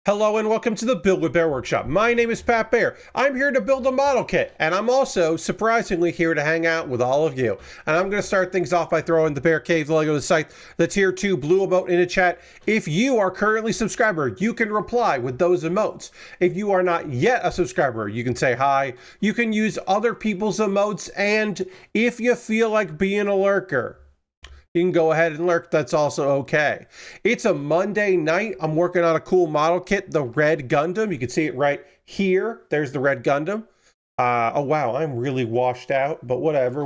Hello and welcome to the Build with Baer Workshop. My name is Pat Baer. I'm here to build a model kit, and I'm also, surprisingly, here to hang out with all of you. And I'm going to start things off by throwing the Bear Cave logo to the site, the Tier 2 blue emote in the chat. If you are currently a subscriber, you can reply with those emotes. If you are not yet a subscriber, you can say hi. You can use other people's emotes, and if you feel like being a lurker, you can go ahead and lurk. That's also okay. It's a Monday night. I'm working on a cool model kit, the Red Gundam. You can see it right here. There's the Red Gundam. Oh, wow. I'm really washed out, but whatever.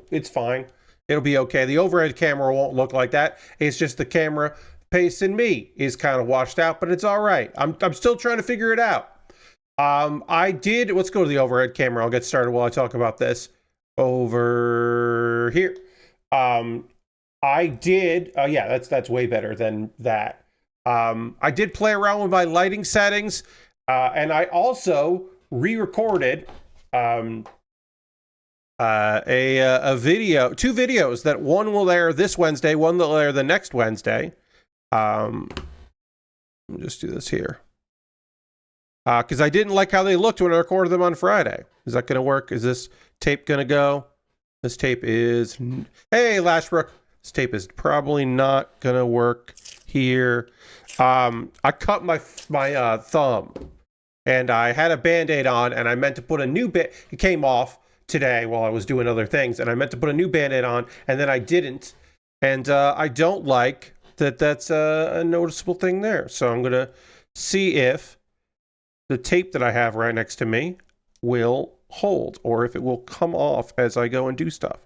It's fine. It'll be okay. The overhead camera won't look like that. It's just the camera facing me is kind of washed out, but it's all right. I'm still trying to figure it out. Let's go to the overhead camera. I'll get started while I talk about this over here. Yeah, that's way better than that. I did play around with my lighting settings, and I also re-recorded two videos that one will air this Wednesday, one will air the next Wednesday. Let me just do this here. Because I didn't like how they looked when I recorded them on Friday. Is that going to work? Is this tape going to go? This tape is... Hey, Lashbrook. This tape is probably not gonna work here. I cut my thumb, and I had a Band-Aid on, and I meant to put a new bit. It came off today while I was doing other things, and I meant to put a new Band-Aid on, and then I didn't. And I don't like that. That's a noticeable thing there. So I'm gonna see if the tape that I have right next to me will hold, or if it will come off as I go and do stuff.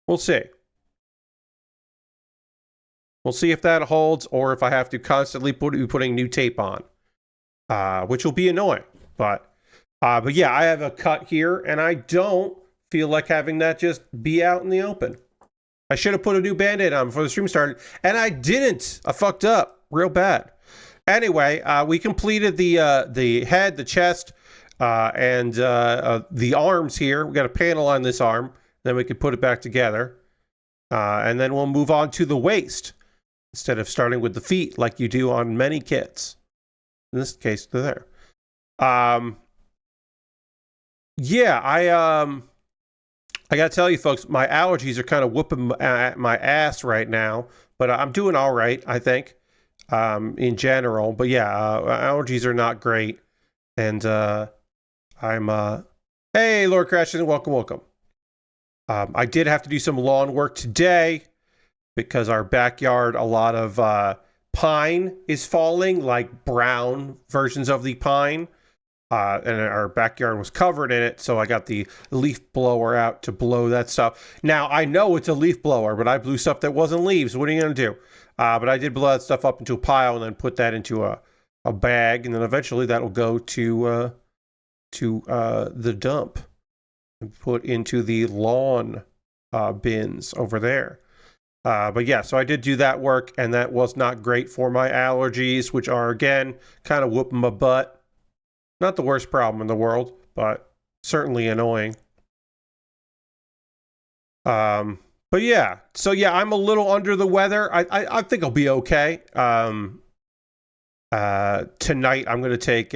We'll see. We'll see if that holds, or if I have to constantly be putting new tape on, which will be annoying. But yeah, I have a cut here, and I don't feel like having that just be out in the open. I should have put a new Band-Aid on before the stream started, and I didn't. I fucked up real bad. Anyway, we completed the head, the chest, and the arms here. We got a panel on this arm, then we can put it back together, and then we'll move on to the waist, instead of starting with the feet like you do on many kits. In this case, they're there. Yeah, I gotta tell you folks, my allergies are kind of whooping my ass right now, but I'm doing all right, I think, in general. But yeah, allergies are not great, and hey, Lord Crashton, welcome. I did have to do some lawn work today, because our backyard, a lot of pine is falling, like brown versions of the pine, and our backyard was covered in it, so I got the leaf blower out to blow that stuff. Now, I know it's a leaf blower, but I blew stuff that wasn't leaves. What are you going to do? But I did blow that stuff up into a pile and then put that into a bag, and then eventually that will go to the dump and put into the lawn bins over there. But yeah, so I did do that work, and that was not great for my allergies, which are, again, kind of whooping my butt. Not the worst problem in the world, but certainly annoying. But yeah, so yeah, I'm a little under the weather. I think I'll be okay. Tonight, I'm going to take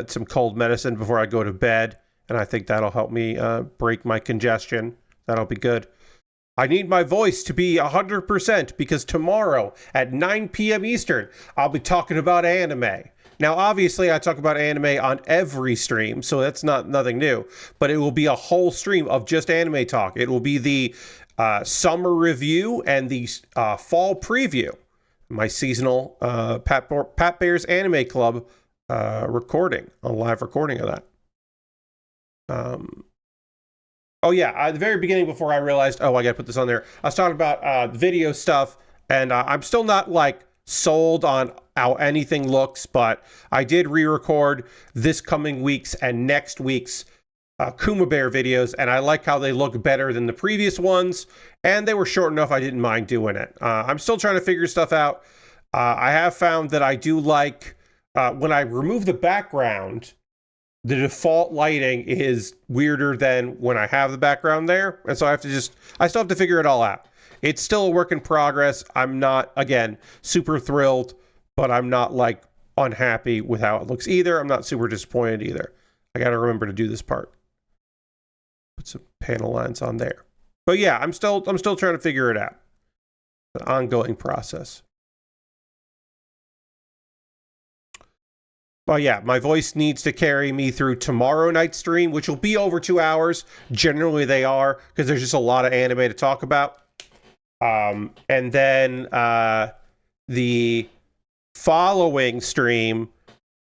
some cold medicine before I go to bed, and I think that'll help me break my congestion. That'll be good. I need my voice to be 100% because tomorrow at 9 p.m. Eastern, I'll be talking about anime. Now, obviously, I talk about anime on every stream, so that's nothing new. But it will be a whole stream of just anime talk. It will be the summer review and the fall preview. My seasonal Pat Baer's Anime Club recording, a live recording of that. Oh yeah, at the very beginning, before I realized, I gotta put this on there, I was talking about video stuff, and I'm still not like sold on how anything looks, but I did re-record this coming week's and next week's Kuma Baer videos, and I like how they look better than the previous ones, and they were short enough I didn't mind doing it. I'm still trying to figure stuff out. I have found that I do like, when I remove the background, the default lighting is weirder than when I have the background there. And so I still have to figure it all out. It's still a work in progress. I'm not, again, super thrilled, but I'm not like unhappy with how it looks either. I'm not super disappointed either. I got to remember to do this part. Put some panel lines on there. But yeah, I'm still trying to figure it out. It's an ongoing process. But yeah, my voice needs to carry me through tomorrow night's stream, which will be over 2 hours. Generally, they are, because there's just a lot of anime to talk about. And then the following stream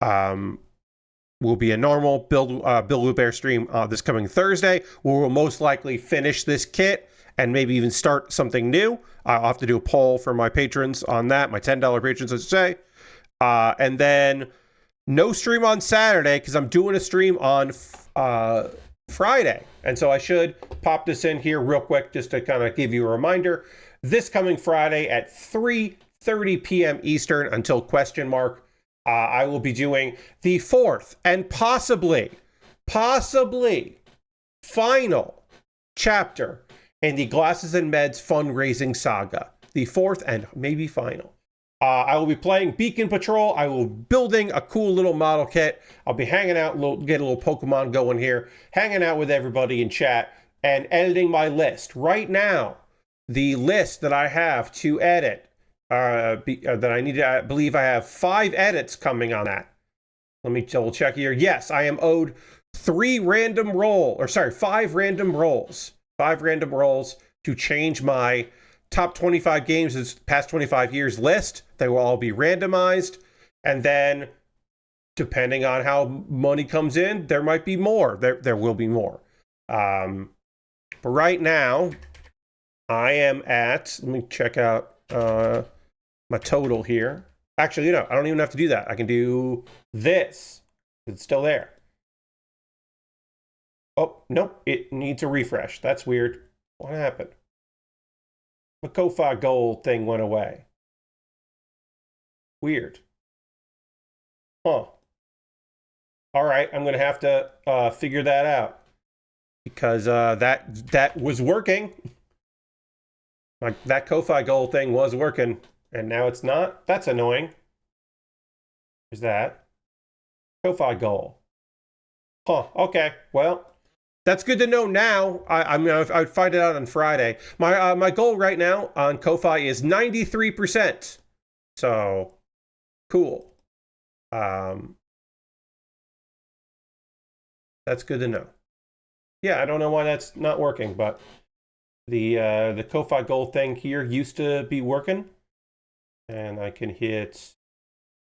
will be a normal Build Baer stream this coming Thursday, where we'll most likely finish this kit and maybe even start something new. I'll have to do a poll for my patrons on that, my $10 patrons, let's say. And then no stream on Saturday because I'm doing a stream on Friday. And so I should pop this in here real quick just to kind of give you a reminder. This coming Friday at 3:30 p.m. Eastern until question mark, I will be doing the fourth and possibly final chapter in the Glasses and Meds fundraising saga. The fourth and maybe final. I will be playing Beacon Patrol. I will be building a cool little model kit. I'll be hanging out, get a little Pokemon going here, hanging out with everybody in chat, and editing my list. Right now, the list that I have to edit, that I need to, I believe I have 5 edits coming on that. Let me double check here. Yes, I am owed 5 random rolls. 5 random rolls to change my top 25 games is past 25 years list. They will all be randomized. And then depending on how money comes in, there might be more. There will be more. But right now, I am at, let me check out my total here. Actually, I don't even have to do that. I can do this. It's still there. Oh, nope. It needs a refresh. That's weird. What happened? The Ko-Fi gold thing went away. Weird. Huh. All right, I'm going to have to figure that out. Because that was working. Like, that Ko-Fi gold thing was working. And now it's not. That's annoying. Is that? Ko-Fi gold. Huh, okay. Well, that's good to know now. I mean, I would find it out on Friday. My goal right now on Ko-Fi is 93%. So, cool. That's good to know. Yeah, I don't know why that's not working, but the Ko-Fi gold thing here used to be working. And I can hit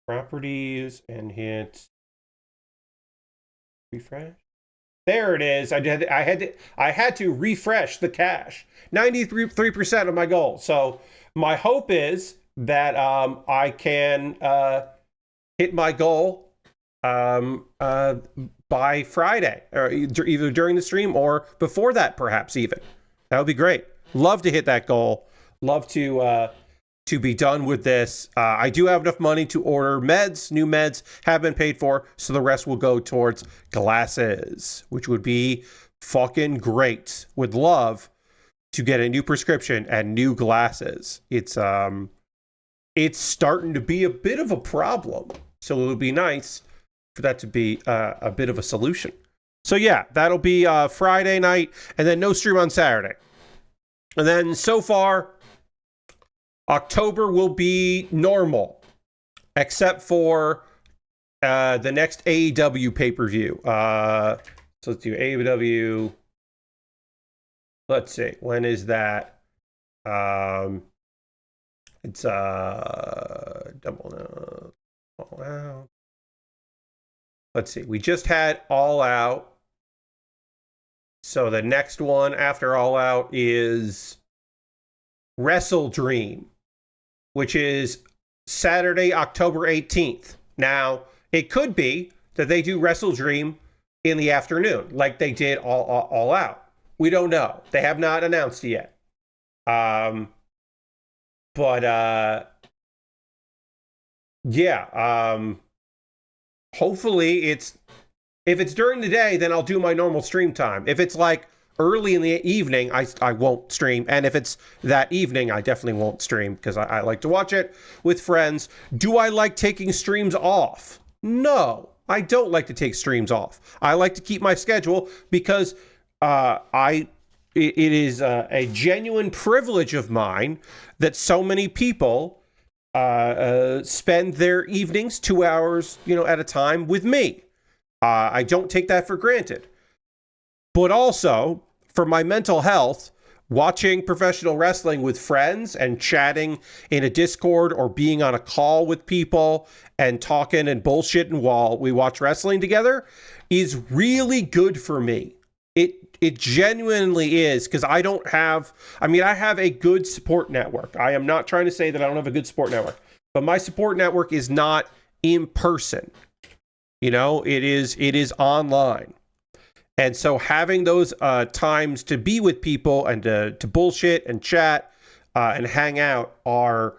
properties and hit refresh. There it is. I had to refresh the cache. 93% of my goal. So my hope is that I can hit my goal by Friday, or either during the stream or before that, perhaps even. That would be great. Love to hit that goal. Love to be done with this. I do have enough money to order meds. New meds have been paid for, so the rest will go towards glasses, which would be fucking great. Would love to get a new prescription and new glasses. It's starting to be a bit of a problem, so it would be nice for that to be a bit of a solution. So yeah, that'll be Friday night, and then no stream on Saturday. And then so far, October will be normal, except for the next AEW pay-per-view. So let's do AEW. Let's see, when is that? It's double All Out. Let's see, we just had All Out. So the next one after All Out is Wrestle Dream, which is Saturday, October 18th. Now, it could be that they do Wrestle Dream in the afternoon, like they did all Out. We don't know. They have not announced it yet. Hopefully if it's during the day, then I'll do my normal stream time. If it's like early in the evening, I won't stream. And if it's that evening, I definitely won't stream because I like to watch it with friends. Do I like taking streams off? No, I don't like to take streams off. I like to keep my schedule because it is a genuine privilege of mine that so many people spend their evenings 2 hours, at a time with me. I don't take that for granted. But also, for my mental health, watching professional wrestling with friends and chatting in a Discord or being on a call with people and talking and bullshitting while we watch wrestling together is really good for me. It genuinely is, because I have a good support network. I am not trying to say that I don't have a good support network, but my support network is not in person. It is online. And so having those times to be with people and to bullshit and chat and hang out are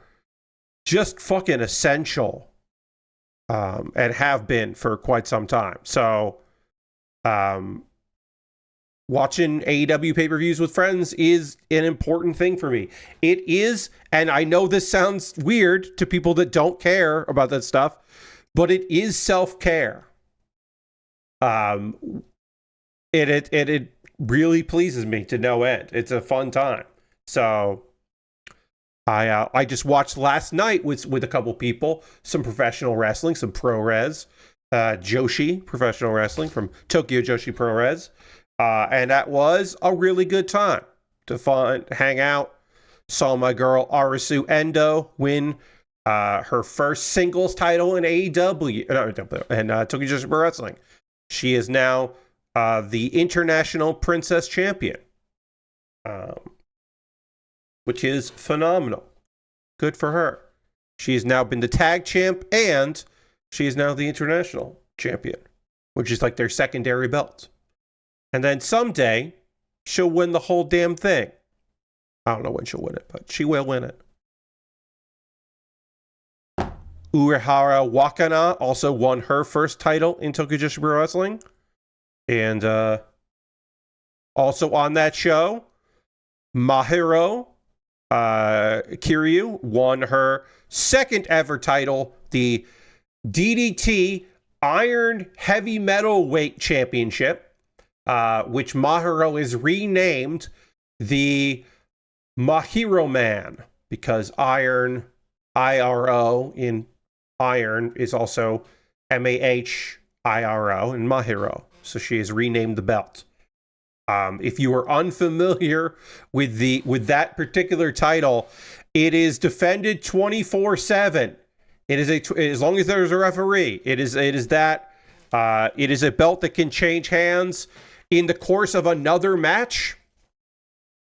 just fucking essential, and have been for quite some time. So watching AEW pay-per-views with friends is an important thing for me. It is, and I know this sounds weird to people that don't care about that stuff, but it is self-care. It really pleases me to no end. It's a fun time. So I just watched last night with a couple people some professional wrestling, some pro res, Joshi professional wrestling from Tokyo Joshi Pro Res, and that was a really good time to hang out. Saw my girl Arisu Endo win her first singles title in AEW and Tokyo Joshi Pro Wrestling. She is now the International Princess Champion, which is phenomenal. Good for her. She has now been the tag champ, and she is now the international champion, which is like their secondary belt. And then someday, she'll win the whole damn thing. I don't know when she'll win it, but she will win it. Urahara Wakana also won her first title in Tokyo Joshi Pro Wrestling. And also on that show, Mahiro Kiryu won her second ever title, the DDT Iron Heavy Metal Weight Championship, which Mahiro is renamed the Mahiro Man, because Iron, IRO in Iron is also MAHIRO in Mahiro. So she has renamed the belt. If you are unfamiliar with that particular title, it is defended 24/7. It is as long as there's a referee. It is a belt that can change hands in the course of another match,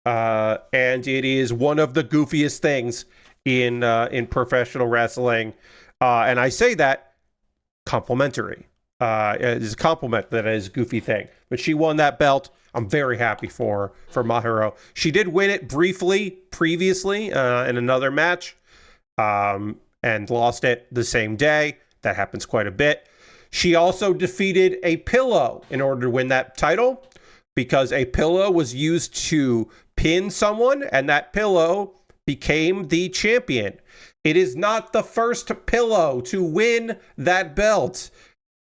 and it is one of the goofiest things in professional wrestling. And I say that complimentary. It's a compliment that it is a goofy thing. But she won that belt. I'm very happy for Mahiro. She did win it briefly previously in another match, and lost it the same day. That happens quite a bit. She also defeated a pillow in order to win that title, because a pillow was used to pin someone, and that pillow became the champion. It is not the first pillow to win that belt.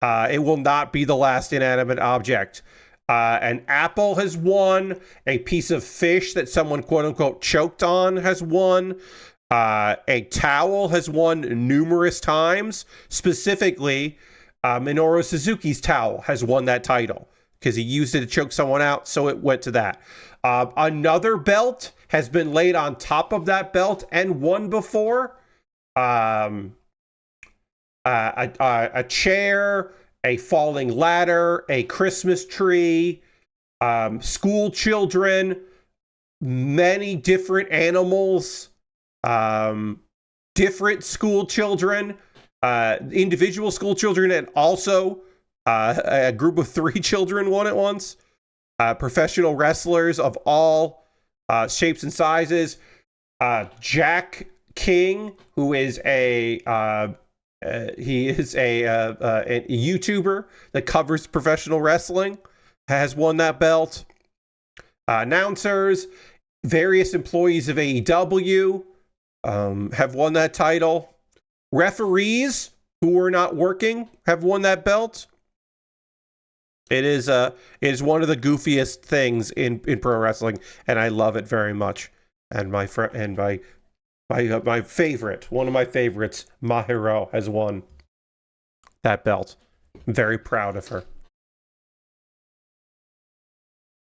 It will not be the last inanimate object. An apple has won. A piece of fish that someone quote unquote choked on has won. A towel has won numerous times. Specifically, Minoru Suzuki's towel has won that title because he used it to choke someone out, so it went to that. Another belt has been laid on top of that belt and won before. A chair, a falling ladder, a Christmas tree, school children, many different animals, different school children, individual school children, and also a group of 3 children won at once. Professional wrestlers of all shapes and sizes. Jack King, who is a YouTuber that covers professional wrestling, has won that belt. announcers, various employees of AEW have won that title. Referees who were not working have won that belt. It is one of the goofiest things in pro wrestling, and I love it very much. And my favorite, one of my favorites, Mahiro, has won that belt. I'm very proud of her.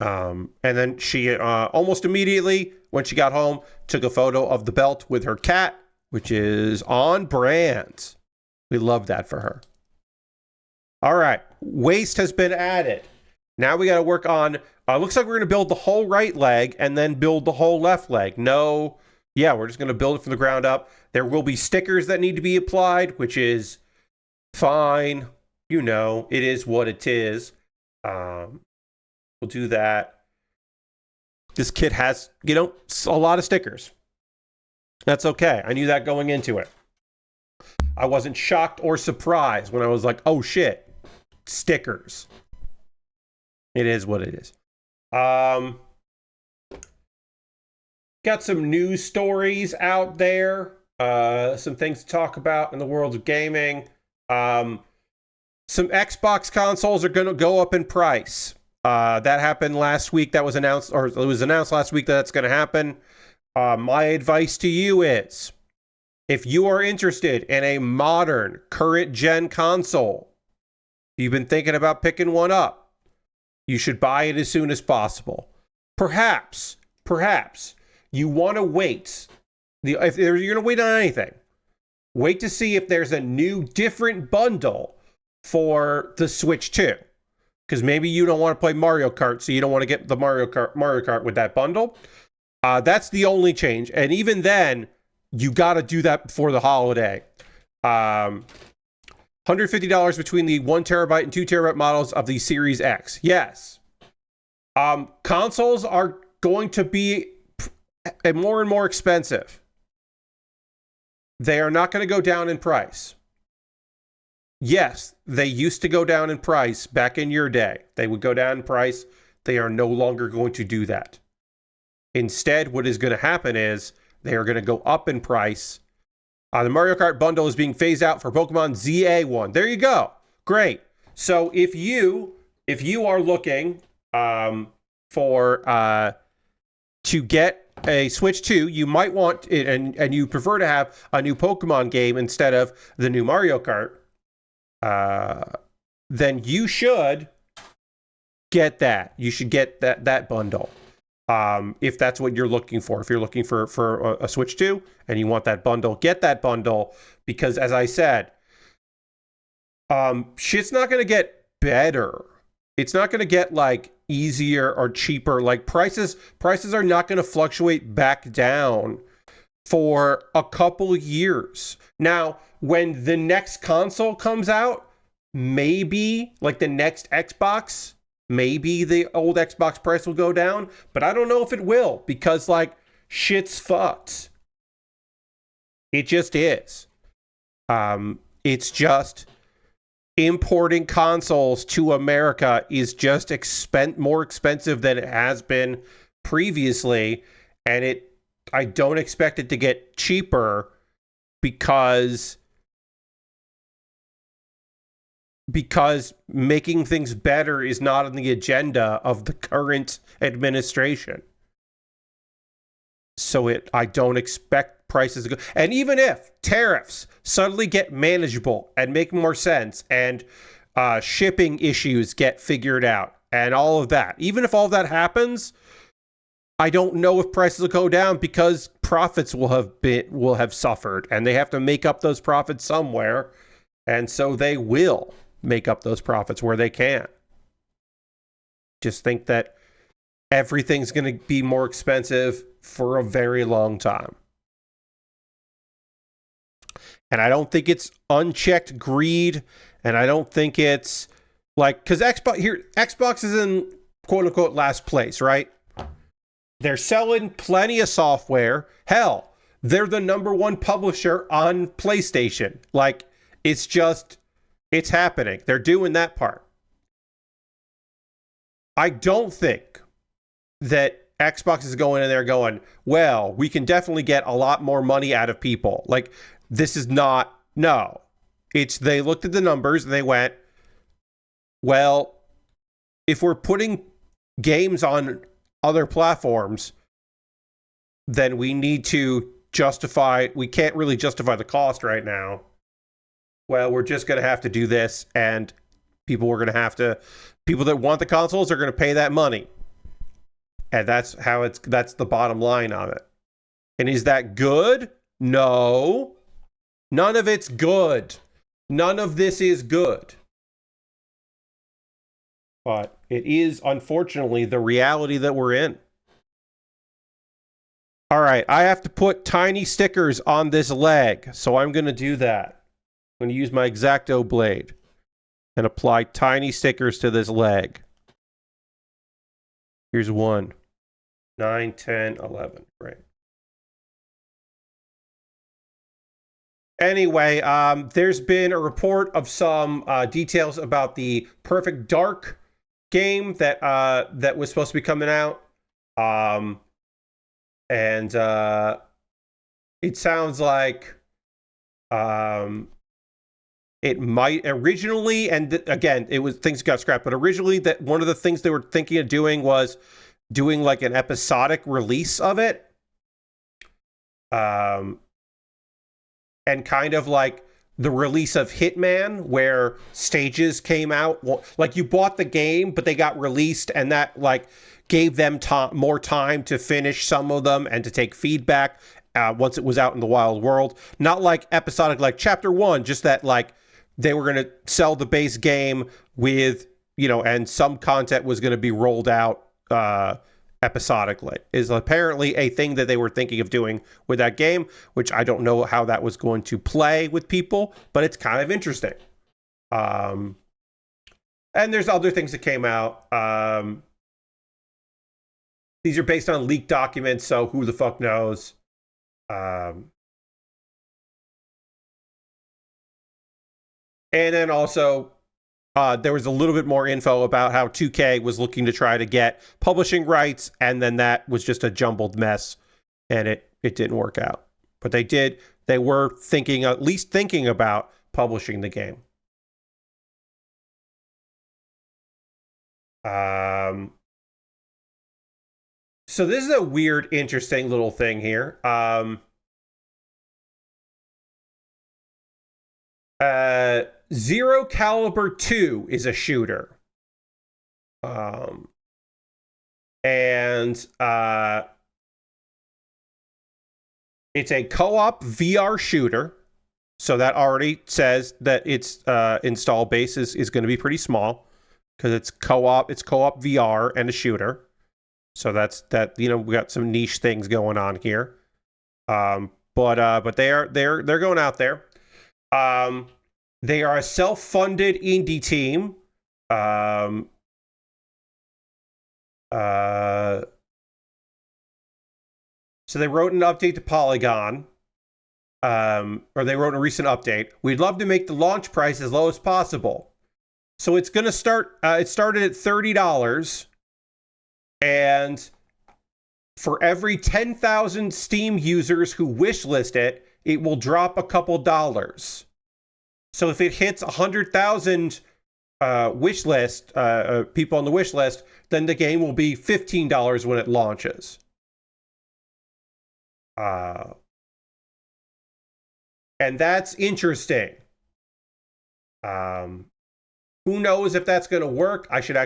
And then she almost immediately, when she got home, took a photo of the belt with her cat, which is on brand. We love that for her. All right, waist has been added. Now we got to work on, looks like we're going to build the whole right leg and then build the whole left leg. No, yeah, we're just going to build it from the ground up. There will be stickers that need to be applied, which is fine. You know, it is what it is. We'll do that. This kit has, a lot of stickers. That's okay. I knew that going into it. I wasn't shocked or surprised when I was like, oh shit, stickers. It is what it is. Got some news stories out there. Some things to talk about in the world of gaming. Some Xbox consoles are going to go up in price. That happened last week. That was announced, or it was announced last week that that's going to happen. My advice to you is, if you are interested in a modern, current-gen console, you've been thinking about picking one up, you should buy it as soon as possible. Perhaps, you want to wait. If you're going to wait on anything, wait to see if there's a new, different bundle for the Switch 2. Because maybe you don't want to play Mario Kart, so you don't want to get the Mario Kart with that bundle. That's the only change. And even then, you got to do that before the holiday. $150 between the 1 terabyte and 2 terabyte models of the Series X. Yes. Consoles are going to be more and more expensive. They are not going to go down in price. Yes, they used to go down in price back in your day. They would go down in price. They are no longer going to do that. Instead, what is going to happen is they are going to go up in price. The Mario Kart bundle is being phased out for Pokemon ZA1. There you go. Great. So if you are looking to get a Switch 2, you might want it, and you prefer to have a new Pokemon game instead of the new Mario Kart, then you should get that. You should get that bundle. If that's what you're looking for. If you're looking for a Switch 2 and you want that bundle, get that bundle, because as I said, shit's not going to get better. It's not going to get like easier or cheaper. Like prices are not going to fluctuate back down for a couple years. Now, when the next console comes out, maybe like the next Xbox, maybe the old Xbox price will go down, but I don't know if it will, because like shit's fucked. It just is. It's just importing consoles to America is just more expensive than it has been previously, and I don't expect it to get cheaper because making things better is not on the agenda of the current administration. So I don't expect prices to go. And even if tariffs suddenly get manageable and make more sense, and shipping issues get figured out and all of that, even if all of that happens, I don't know if prices will go down, because profits will have suffered, and they have to make up those profits somewhere. And so they will make up those profits where they can. Just think that everything's going to be more expensive for a very long time. And I don't think it's unchecked greed, and I don't think it's like, because Xbox is in quote unquote last place, right? They're selling plenty of software. Hell, they're the #1 publisher on PlayStation. Like, it's happening. They're doing that part. I don't think that Xbox is going in there going, well, we can definitely get a lot more money out of people. Like, this is not, no. It's, they looked at the numbers and they went, well, if we're putting games on other platforms, then we need to justify, we can't really justify the cost right now. Well, we're just going to have to do this, and people that want the consoles are going to pay that money. And that's the bottom line of it. And is that good? No. None of it's good. None of this is good. But it is, unfortunately, the reality that we're in. All right, I have to put tiny stickers on this leg, so I'm going to do that. I'm going to use my X-Acto blade and apply tiny stickers to this leg. Here's 1, 9, 10, 11. Right. Anyway, there's been a report of some details about the Perfect Dark game that was supposed to be coming out. And it sounds like it might originally, and again, it was, things got scrapped, but originally that one of the things they were thinking of doing was doing like an episodic release of it. And kind of like the release of Hitman, where stages came out, like you bought the game, but they got released, and that like gave them more time to finish some of them and to take feedback once it was out in the wild world. Not like episodic, like Chapter 1, just that like they were going to sell the base game with, you know, and some content was going to be rolled out episodically, is apparently a thing that they were thinking of doing with that game, which I don't know how that was going to play with people, but it's kind of interesting. And there's other things that came out. These are based on leaked documents, so who the fuck knows? And then also, there was a little bit more info about how 2K was looking to try to get publishing rights, and then that was just a jumbled mess, and it didn't work out. But they were thinking, at least thinking about publishing the game. So this is a weird, interesting little thing here. Zero Caliber 2 is a shooter. And it's a co-op VR shooter. So that already says that its install base is going to be pretty small, because it's co-op VR and a shooter. So that's that, you know, we got some niche things going on here. But they're going out there. They are a self-funded indie team. So they wrote an update to Polygon, or they wrote a recent update. We'd love to make the launch price as low as possible. So it's going to start, it started at $30. And for every 10,000 Steam users who wishlist it, it will drop a couple dollars. So if it hits 100,000 wish list people on the wish list, then the game will be $15 when it launches. And that's interesting. Who knows if that's going to work? I should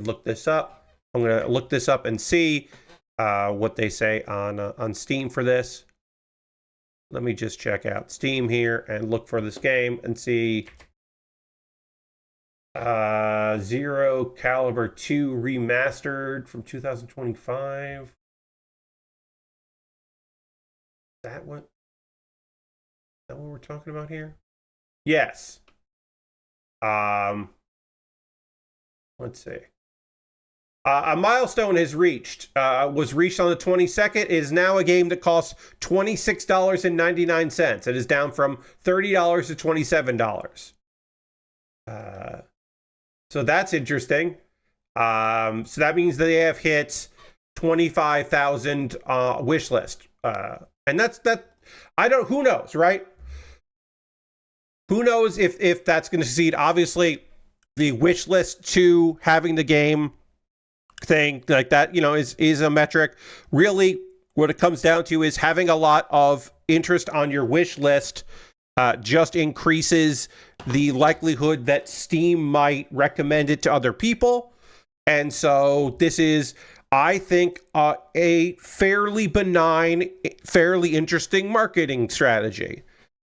look this up. I'm going to look this up and see what they say on Steam for this. Let me just check out Steam here and look for this game and see. Zero Caliber 2 remastered from 2025. That what we're talking about here? Yes. Let's see. A milestone was reached on the 22nd. It is now a game that costs $26.99. It is down from $30 to $27. So that's interesting. So that means that they have hit 25,000 wish list. And that. Who knows, right? Who knows if that's going to succeed? Obviously, the wish list to having the game thing like that, is a metric. Really, what it comes down to is having a lot of interest on your wish list just increases the likelihood that Steam might recommend it to other people. And so this is, I think, a fairly benign, fairly interesting marketing strategy.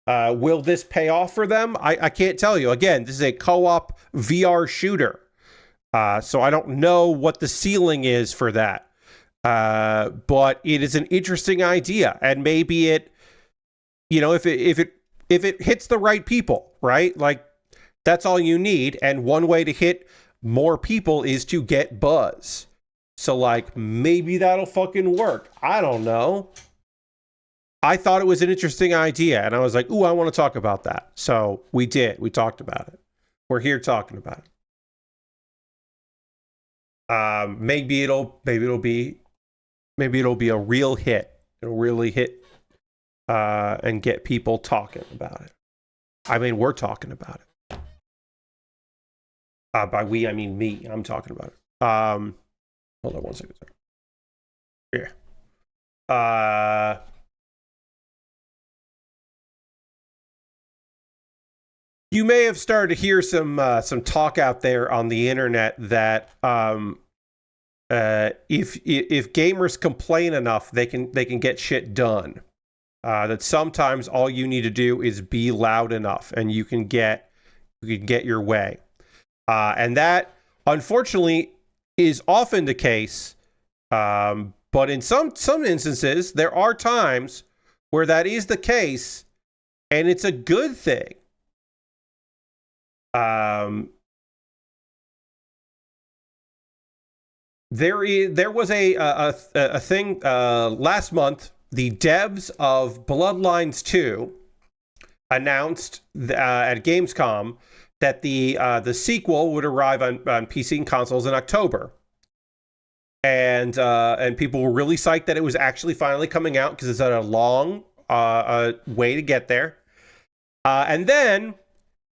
Will this pay off for them? I can't tell you. Again, this is a co-op VR shooter. So I don't know what the ceiling is for that. But it is an interesting idea. And maybe it, if it hits the right people, right? Like, that's all you need. And one way to hit more people is to get buzz. So, like, maybe that'll fucking work. I don't know. I thought it was an interesting idea, and I was like, ooh, I want to talk about that. So we did. We talked about it. We're here talking about it. Maybe it'll be a real hit. It'll really hit and get people talking about it. I mean, we're talking about it. By we, I mean me. I'm talking about it. Hold on one second. Here. You may have started to hear some talk out there on the internet that if gamers complain enough, they can get shit done. That sometimes all you need to do is be loud enough, and you can get your way. And that, unfortunately, is often the case. But in some instances, there are times where that is the case, and it's a good thing. There was a thing last month. The devs of Bloodlines 2 announced at Gamescom that the sequel would arrive on PC and consoles in October, and people were really psyched that it was actually finally coming out because it's had a long way to get there, and then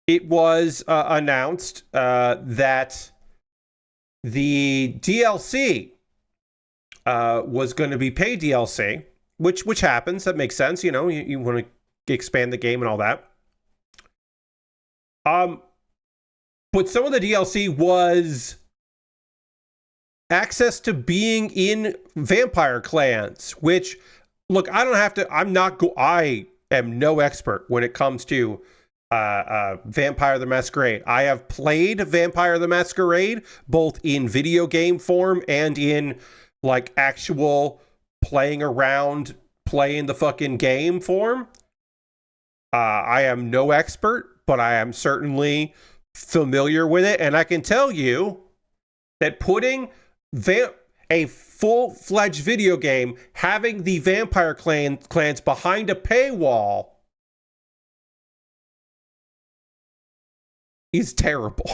it was announced that the DLC was going to be paid DLC, which happens. That makes sense. You want to expand the game and all that. But some of the DLC was access to being in vampire clans, which, look, I am no expert when it comes to Vampire the Masquerade. I have played Vampire the Masquerade both in video game form and in like actual playing around, playing the fucking game form. I am no expert, but I am certainly familiar with it, and I can tell you that putting a full-fledged video game, having the vampire clans behind a paywall is terrible.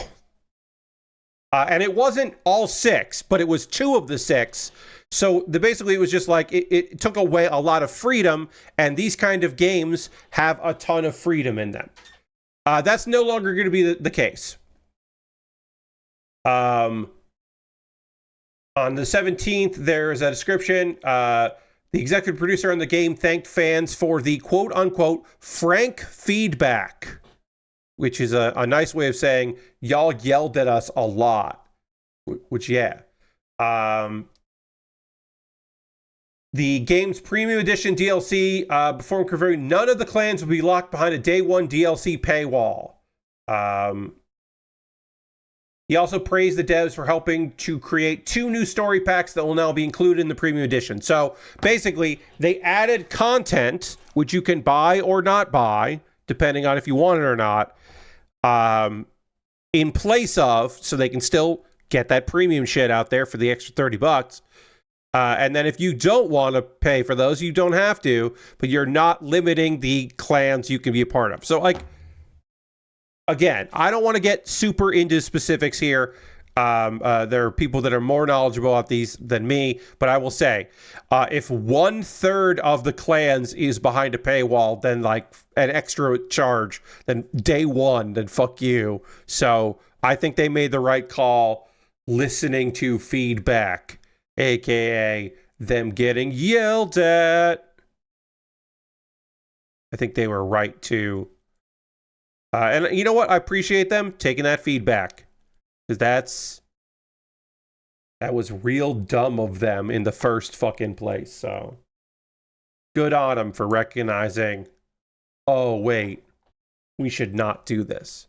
And it wasn't all 6, but it was 2 of the 6. So basically it was just like, it took away a lot of freedom, and these kind of games have a ton of freedom in them. That's no longer going to be the case. On the 17th, there's a description. The executive producer on the game thanked fans for the quote-unquote frank feedback, which is a nice way of saying y'all yelled at us a lot, which, yeah. The game's premium edition DLC, before converting, none of the clans will be locked behind a day one DLC paywall. He also praised the devs for helping to create 2 new story packs that will now be included in the premium edition. So basically, they added content, which you can buy or not buy, depending on if you want it or not, in place of, so they can still get that premium shit out there for the extra $30. And then if you don't want to pay for those, you don't have to, but you're not limiting the clans you can be a part of. So, like, again, I don't want to get super into specifics here. There are people that are more knowledgeable about these than me, but I will say, if 1/3 of the clans is behind a paywall, then like an extra charge, then day one, then fuck you. So I think they made the right call listening to feedback, aka them getting yelled at. I think they were right to. And you know what? I appreciate them taking that feedback. Because that was real dumb of them in the first fucking place. So good on them for recognizing, oh wait, we should not do this.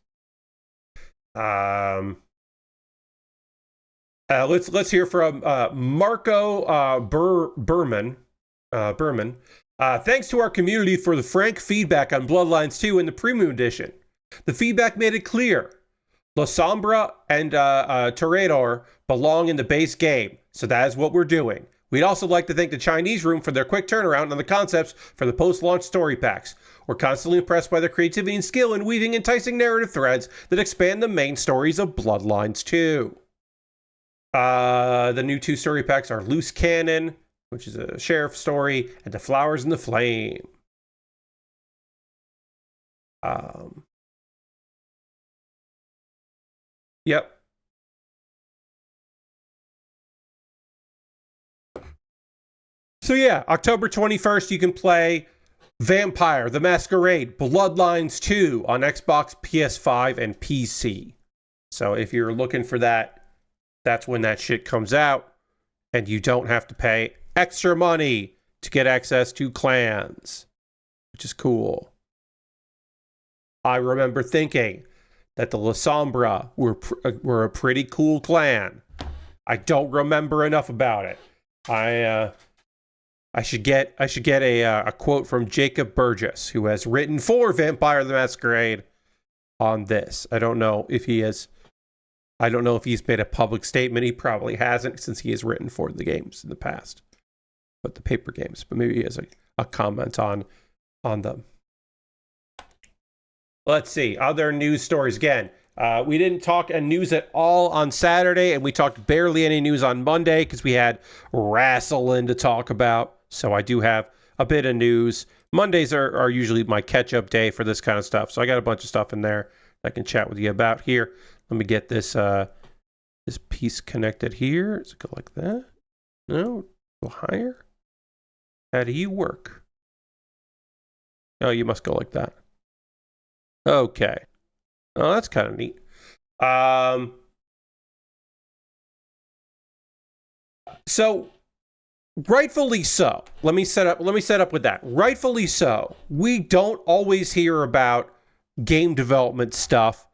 Let's hear from Marco Berman. Thanks to our community for the frank feedback on Bloodlines 2 in the Premium Edition. The feedback made it clear. La Sombra and Toreador belong in the base game, so that is what we're doing. We'd also like to thank the Chinese Room for their quick turnaround on the concepts for the post-launch story packs. We're constantly impressed by their creativity and skill in weaving enticing narrative threads that expand the main stories of Bloodlines 2. The new 2 story packs are Loose Cannon, which is a sheriff story, and The Flowers in the Flame. Yep. So yeah, October 21st, you can play Vampire: The Masquerade Bloodlines 2 on Xbox, PS5, and PC. So if you're looking for that, that's when that shit comes out, and you don't have to pay extra money to get access to clans, which is cool. I remember thinking that the La Sombra were a pretty cool clan. I don't remember enough about it. I should get a quote from Jacob Burgess, who has written for Vampire the Masquerade on this. I don't know if he's made a public statement. He probably hasn't, since he has written for the games in the past, but the paper games. But maybe he has a comment on them. Let's see. Other news stories. Again, we didn't talk news at all on Saturday, and we talked barely any news on Monday because we had wrestling to talk about. So I do have a bit of news. Mondays are usually my catch-up day for this kind of stuff. So I got a bunch of stuff in there I can chat with you about here. Let me get this this piece connected here. Does it go like that? No? Go higher? How do you work? Oh, you must go like that. Okay. Oh, that's kind of neat. So rightfully so. Let me set up with that. Rightfully so. We don't always hear about game development stuff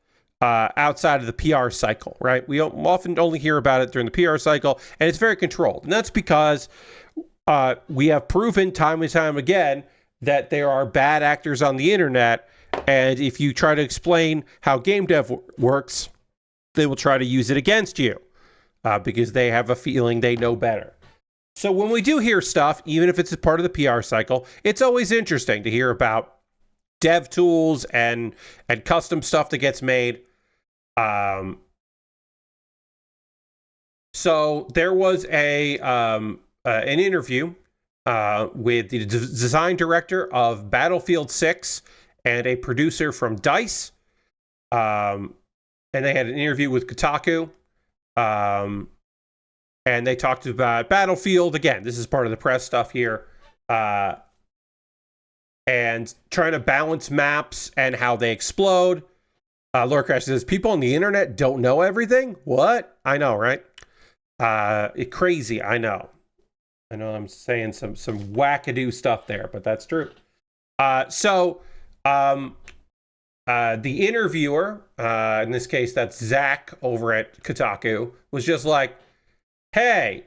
outside of the PR cycle, right? We often only hear about it during the PR cycle, and it's very controlled. And that's because we have proven time and time again that there are bad actors on the internet. And if you try to explain how game dev works, they will try to use it against you because they have a feeling they know better. So when we do hear stuff, even if it's a part of the PR cycle, it's always interesting to hear about dev tools and custom stuff that gets made. So there was an interview with the design director of Battlefield 6 and a producer from DICE. And they had an interview with Kotaku. And they talked about Battlefield. Again, this is part of the press stuff here. And trying to balance maps and how they explode. Lord Crash says, people on the internet don't know everything? What? I know, right? Crazy, I know. I know I'm saying some wackadoo stuff there, but that's true. The interviewer, in this case, that's Zach over at Kotaku, was just like, hey,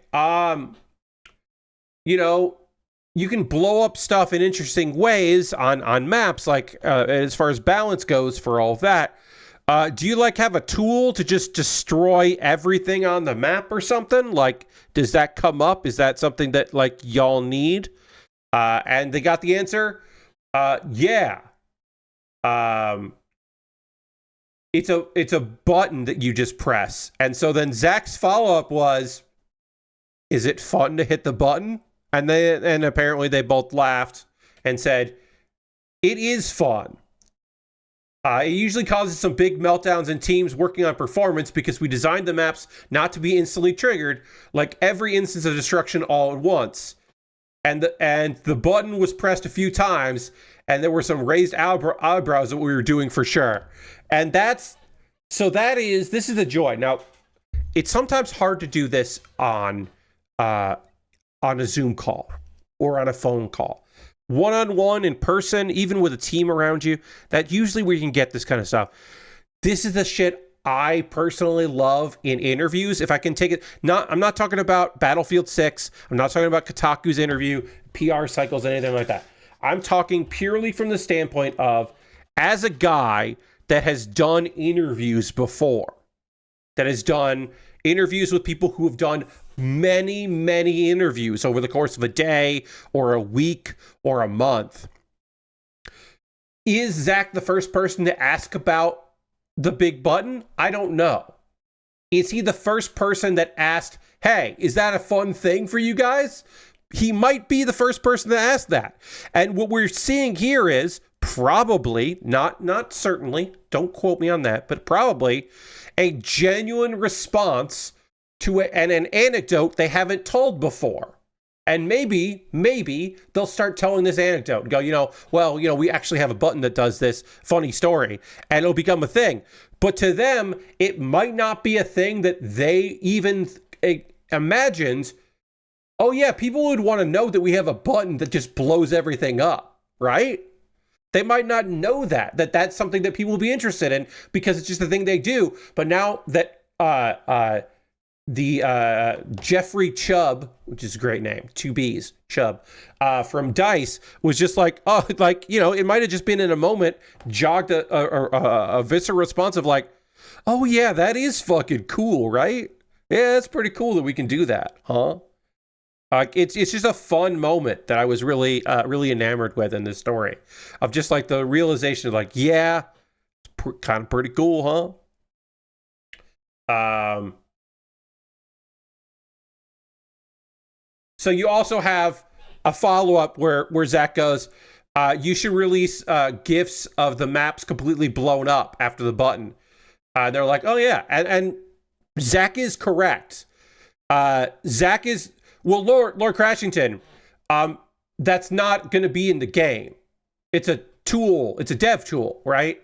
you can blow up stuff in interesting ways on maps, like as far as balance goes for all of that. Do you have a tool to just destroy everything on the map or something? Like, does that come up? Is that something that y'all need? And they got the answer. Yeah. it's a button that you just press. And so then Zach's follow-up was, is it fun to hit the button? And apparently they both laughed and said, it is fun. It usually causes some big meltdowns in teams working on performance because we designed the maps not to be instantly triggered, like every instance of destruction all at once. And the button was pressed a few times, and there were some raised eyebrows that we were doing for sure. And this is a joy. Now, it's sometimes hard to do this on a Zoom call or on a phone call. One-on-one, in person, even with a team around you, that usually where you can get this kind of stuff. This is the shit I personally love in interviews. If I can take it, I'm not talking about Battlefield 6. I'm not talking about Kotaku's interview, PR cycles, anything like that. I'm talking purely from the standpoint of, as a guy that has done interviews before, that has done interviews with people who have done many, many interviews over the course of a day or a week or a month. Is Zach the first person to ask about the big button? I don't know. Is he the first person that asked, hey, is that a fun thing for you guys? He might be the first person to ask that. And what we're seeing here is probably, not certainly, don't quote me on that, but probably a genuine response to an anecdote they haven't told before. And maybe they'll start telling this anecdote and go, we actually have a button that does this funny story, and it'll become a thing. But to them, it might not be a thing that they even imagined. Oh yeah, people would want to know that we have a button that just blows everything up, right? They might not know that's something that people will be interested in because it's just the thing they do. But now that the Jeffrey Chubb, which is a great name, 2 B's, Chubb, from DICE, was just like, it might have just been in a moment, jogged a visceral response of like, oh yeah, that is fucking cool, right? Yeah, it's pretty cool that we can do that, huh? It's just a fun moment that I was really enamored with in this story, of just like the realization of like, yeah, it's kind of pretty cool, huh? So you also have a follow-up where Zach goes, you should release GIFs of the maps completely blown up after the button. They're like, oh yeah, and Zach is correct. Zach is, well, Lord Crashington, that's not going to be in the game. It's a tool. It's a dev tool, right?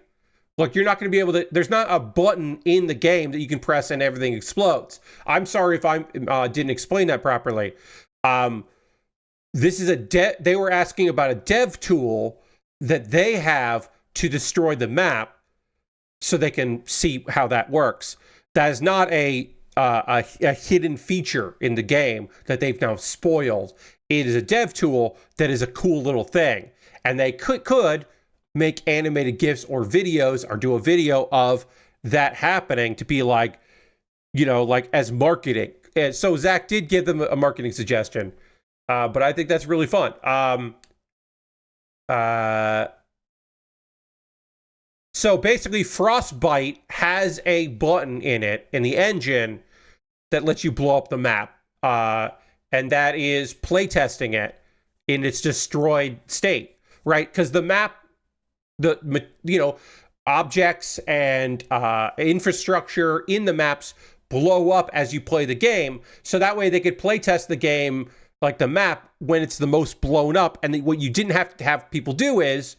Look, you're not going to be able to, there's not a button in the game that you can press and everything explodes. I'm sorry if I didn't explain that properly. This is they were asking about a dev tool that they have to destroy the map so they can see how that works. That is not a hidden feature in the game that they've now spoiled. It is a dev tool that is a cool little thing. And they could make animated GIFs or videos or do a video of that happening to be like, like as marketing. And so Zach did give them a marketing suggestion, but I think that's really fun. So basically, Frostbite has a button in it, in the engine, that lets you blow up the map. And that is playtesting it in its destroyed state, right? Because the map, objects and infrastructure in the maps blow up as you play the game, so that way they could play test the game, like the map, when it's the most blown up. And what you didn't have to have people do is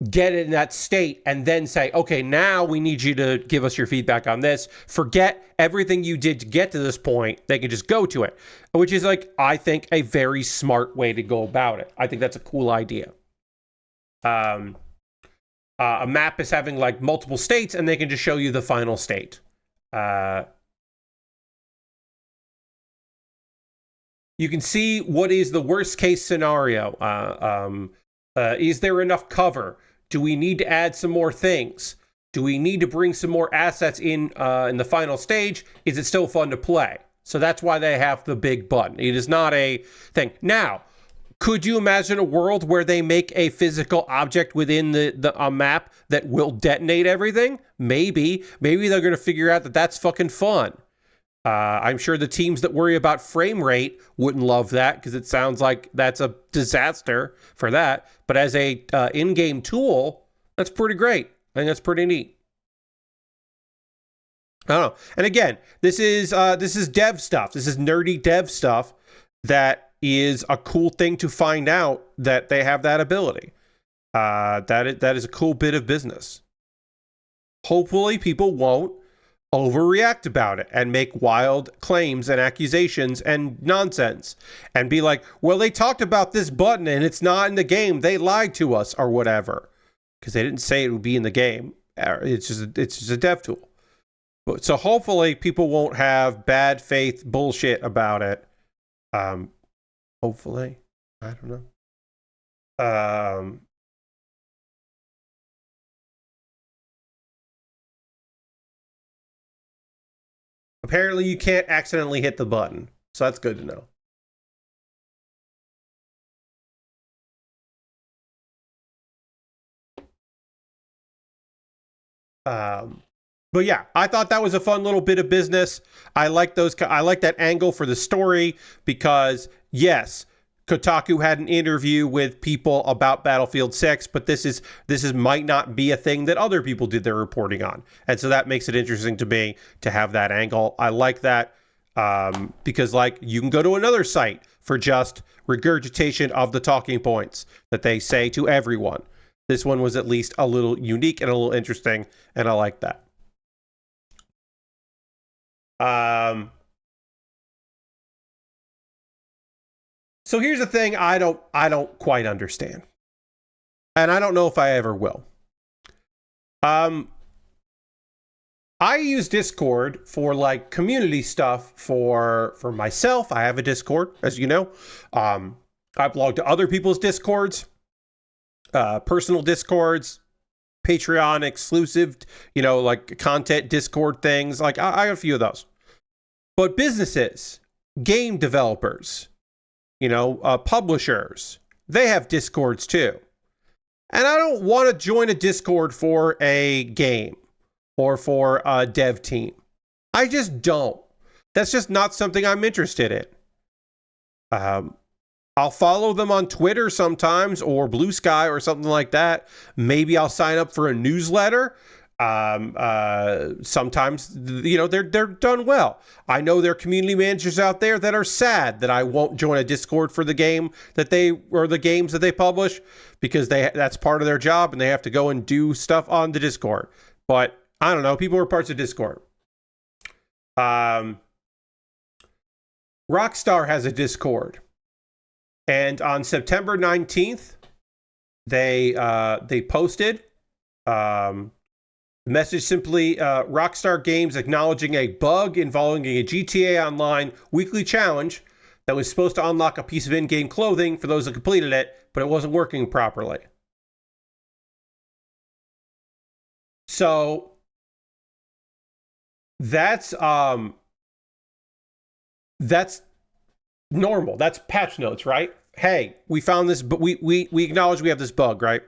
get it in that state and then say, okay, now we need you to give us your feedback on this. Forget everything you did to get to this point. They can just go to it, which is like, I think, a very smart way to go about it. I think that's a cool idea. A map is having like multiple states, and they can just show you the final state. You can see what is the worst case scenario. Is there enough cover? Do we need to add some more things? Do we need to bring some more assets in the final stage? Is it still fun to play? So that's why they have the big button. It is not a thing. Now, Could you imagine a world where they make a physical object within a map that will detonate everything? Maybe they're going to figure out that that's fucking fun. I'm sure the teams that worry about frame rate wouldn't love that because it sounds like that's a disaster for that. But as a in-game tool, that's pretty great. I think that's pretty neat. I don't know. And again, this is dev stuff. This is nerdy dev stuff that is a cool thing to find out that they have that ability. That is a cool bit of business. Hopefully, people won't overreact about it and make wild claims and accusations and nonsense and be like, well, they talked about this button and it's not in the game. They lied to us or whatever because they didn't say it would be in the game. It's just a dev tool. So hopefully people won't have bad faith bullshit about it. Hopefully, I don't know. Apparently you can't accidentally hit the button. So that's good to know. But yeah, I thought that was a fun little bit of business. I like that angle for the story because yes, Kotaku had an interview with people about Battlefield 6, but this might not be a thing that other people did their reporting on. And so that makes it interesting to me to have that angle. I like that because like you can go to another site for just regurgitation of the talking points that they say to everyone. This one was at least a little unique and a little interesting, and I like that. So here's the thing I don't quite understand. And I don't know if I ever will. I use Discord for like community stuff for myself. I have a Discord, as you know. I blog to other people's Discords, personal Discords, Patreon exclusive, like content Discord things. Like I have a few of those. But businesses, game developers, publishers, they have Discords too. And I don't want to join a Discord for a game or for a dev team. I just don't. That's just not something I'm interested in. I'll follow them on Twitter sometimes or Blue Sky or something like that. Maybe I'll sign up for a newsletter. Sometimes, they're done well. I know there are community managers out there that are sad that I won't join a Discord for the game or the games that they publish because that's part of their job and they have to go and do stuff on the Discord. But I don't know. People are parts of Discord. Rockstar has a Discord. And on September 19th, they posted the message simply, Rockstar Games acknowledging a bug involving a GTA Online weekly challenge that was supposed to unlock a piece of in-game clothing for those that completed it, but it wasn't working properly. So that's normal. That's patch notes, right? Hey, we found this, but we acknowledge we have this bug, right?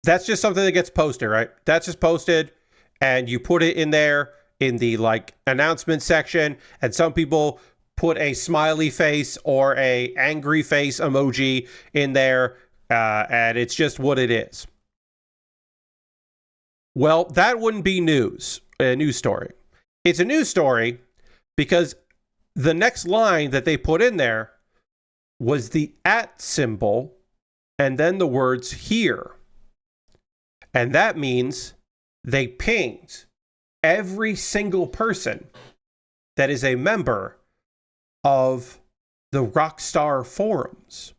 That's just something that gets posted, right? That's just posted, and you put it in there in the like announcement section, and some people put a smiley face or a angry face emoji in there, and it's just what it is. Well, that wouldn't be a news story. It's a news story because the next line that they put in there was the @ symbol and then the words here. And that means they pinged every single person that is a member of the Rockstar forums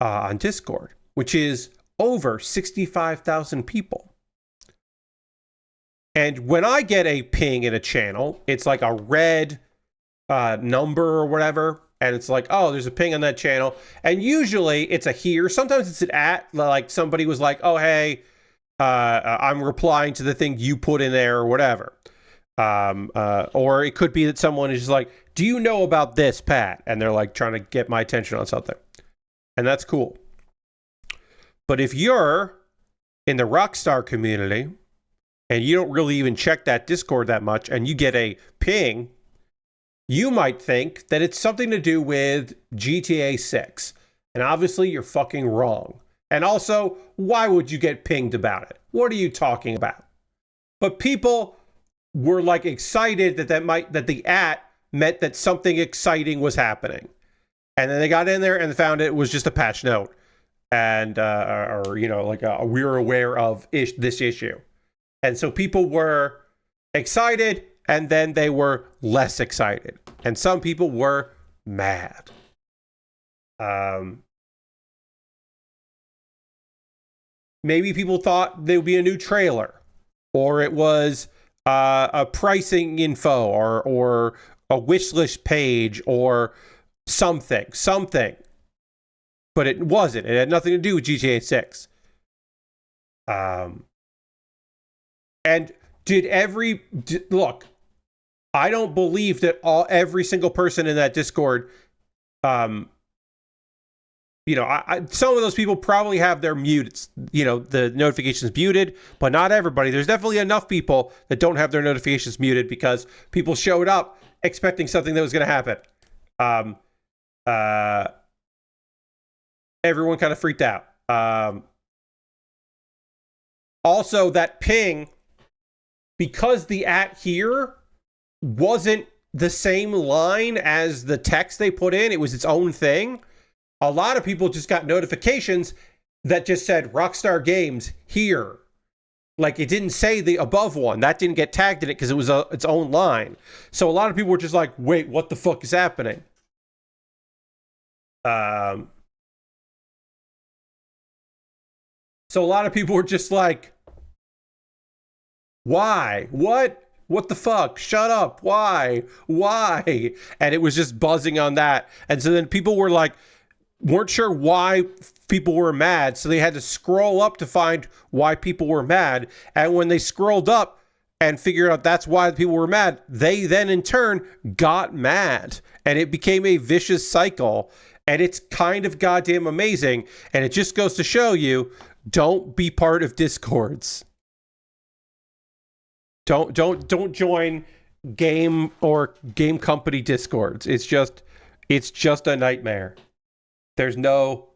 on Discord, which is over 65,000 people. And when I get a ping in a channel, it's like a red number or whatever. And it's like, oh, there's a ping on that channel. And usually it's a here. Sometimes it's an @ like somebody was like, oh, hey, I'm replying to the thing you put in there or whatever. Or it could be that someone is just like, do you know about this, Pat? And they're like trying to get my attention on something. and that's cool. But if you're in the Rockstar community and you don't really even check that Discord that much and you get a ping, you might think that it's something to do with GTA 6. And obviously you're fucking wrong. And also, why would you get pinged about it? What are you talking about? But people were like excited that the @ meant that something exciting was happening. And then they got in there and found it was just a patch note. And, we were aware of this issue. And so people were excited, and then they were less excited. And some people were mad. Maybe people thought there would be a new trailer, or it was a pricing info, or a wish list page, or something. But it wasn't. It had nothing to do with GTA 6. And look, I don't believe that every single person in that Discord, some of those people probably have their the notifications muted, but not everybody. There's definitely enough people that don't have their notifications muted because people showed up expecting something that was going to happen. Everyone kind of freaked out. Also, that ping, because the @ here wasn't the same line as the text they put in, it was its own thing. A lot of people just got notifications that just said Rockstar Games here. Like, it didn't say the above one. That didn't get tagged in it because it was its own line. So a lot of people were just like, wait, what the fuck is happening? So a lot of people were just like, why? What the fuck? Shut up. Why? And it was just buzzing on that. And so then people were like, weren't sure why people were mad. So they had to scroll up to find why people were mad. And when they scrolled up and figured out that's why people were mad, they then in turn got mad. And it became a vicious cycle. And it's kind of goddamn amazing. And it just goes to show you, don't be part of Discords. Don't join game or game company Discords. It's just a nightmare. There's no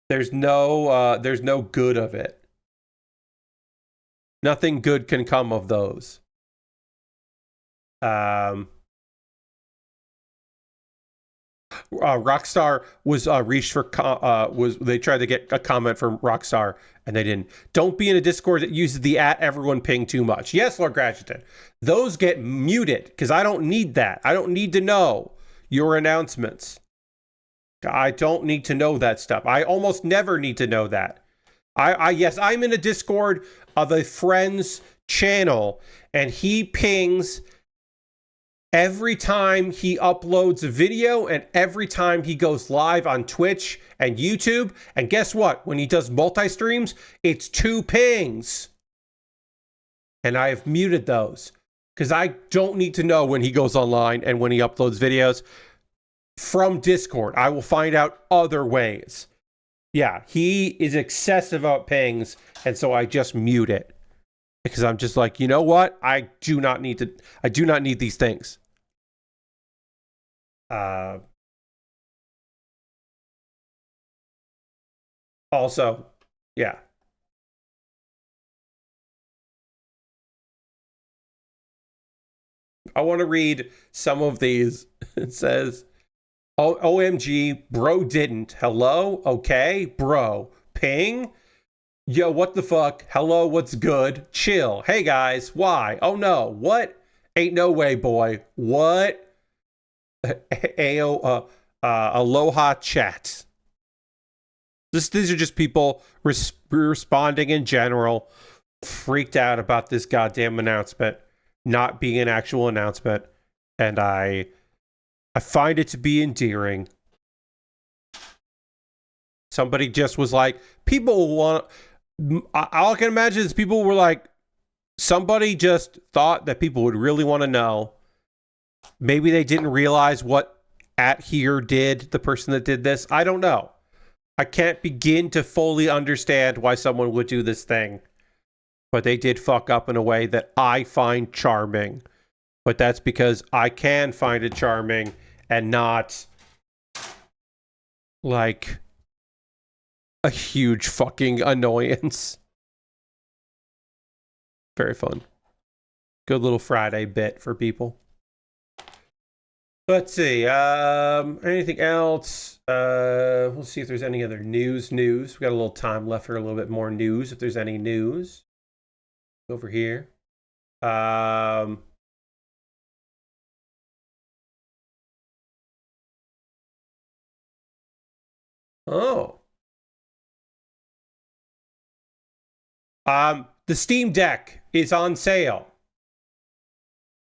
good of it. Nothing good can come of those. Rockstar was reached for they tried to get a comment from Rockstar and they didn't. Don't be in a Discord that uses the @ everyone ping too much. Yes, Lord Gratiton. Those get muted because I don't need that. I don't need to know your announcements. I don't need to know that stuff. I almost never need to know that. Yes, I'm in a Discord of a friend's channel and he pings every time he uploads a video and every time he goes live on Twitch and YouTube. And guess what? When he does multi-streams, it's 2 pings. And I have muted those because I don't need to know when he goes online and when he uploads videos from Discord. I will find out other ways. Yeah, he is excessive about pings, and so I just mute it. Because I'm just like, you know what? I do not need these things. Also, yeah. I want to read some of these. It says, OMG, bro didn't. Hello? Okay, bro. Ping? Yo, what the fuck? Hello, what's good? Chill. Hey guys, why? Oh no, what? Ain't no way, boy. What? Aloha chat. These are just people responding in general, freaked out about this goddamn announcement not being an actual announcement, and I find it to be endearing. Somebody just was like, people want. All I can imagine is people were like, somebody just thought that people would really want to know. Maybe they didn't realize what @here did, the person that did this. I don't know. I can't begin to fully understand why someone would do this thing. But they did fuck up in a way that I find charming. But that's because I can find it charming and not like a huge fucking annoyance. Very fun. Good little Friday bit for people. Let's see. Anything else? We'll see if there's any other news. We got a little time left for a little bit more news. If there's any news over here. Oh. The Steam Deck is on sale.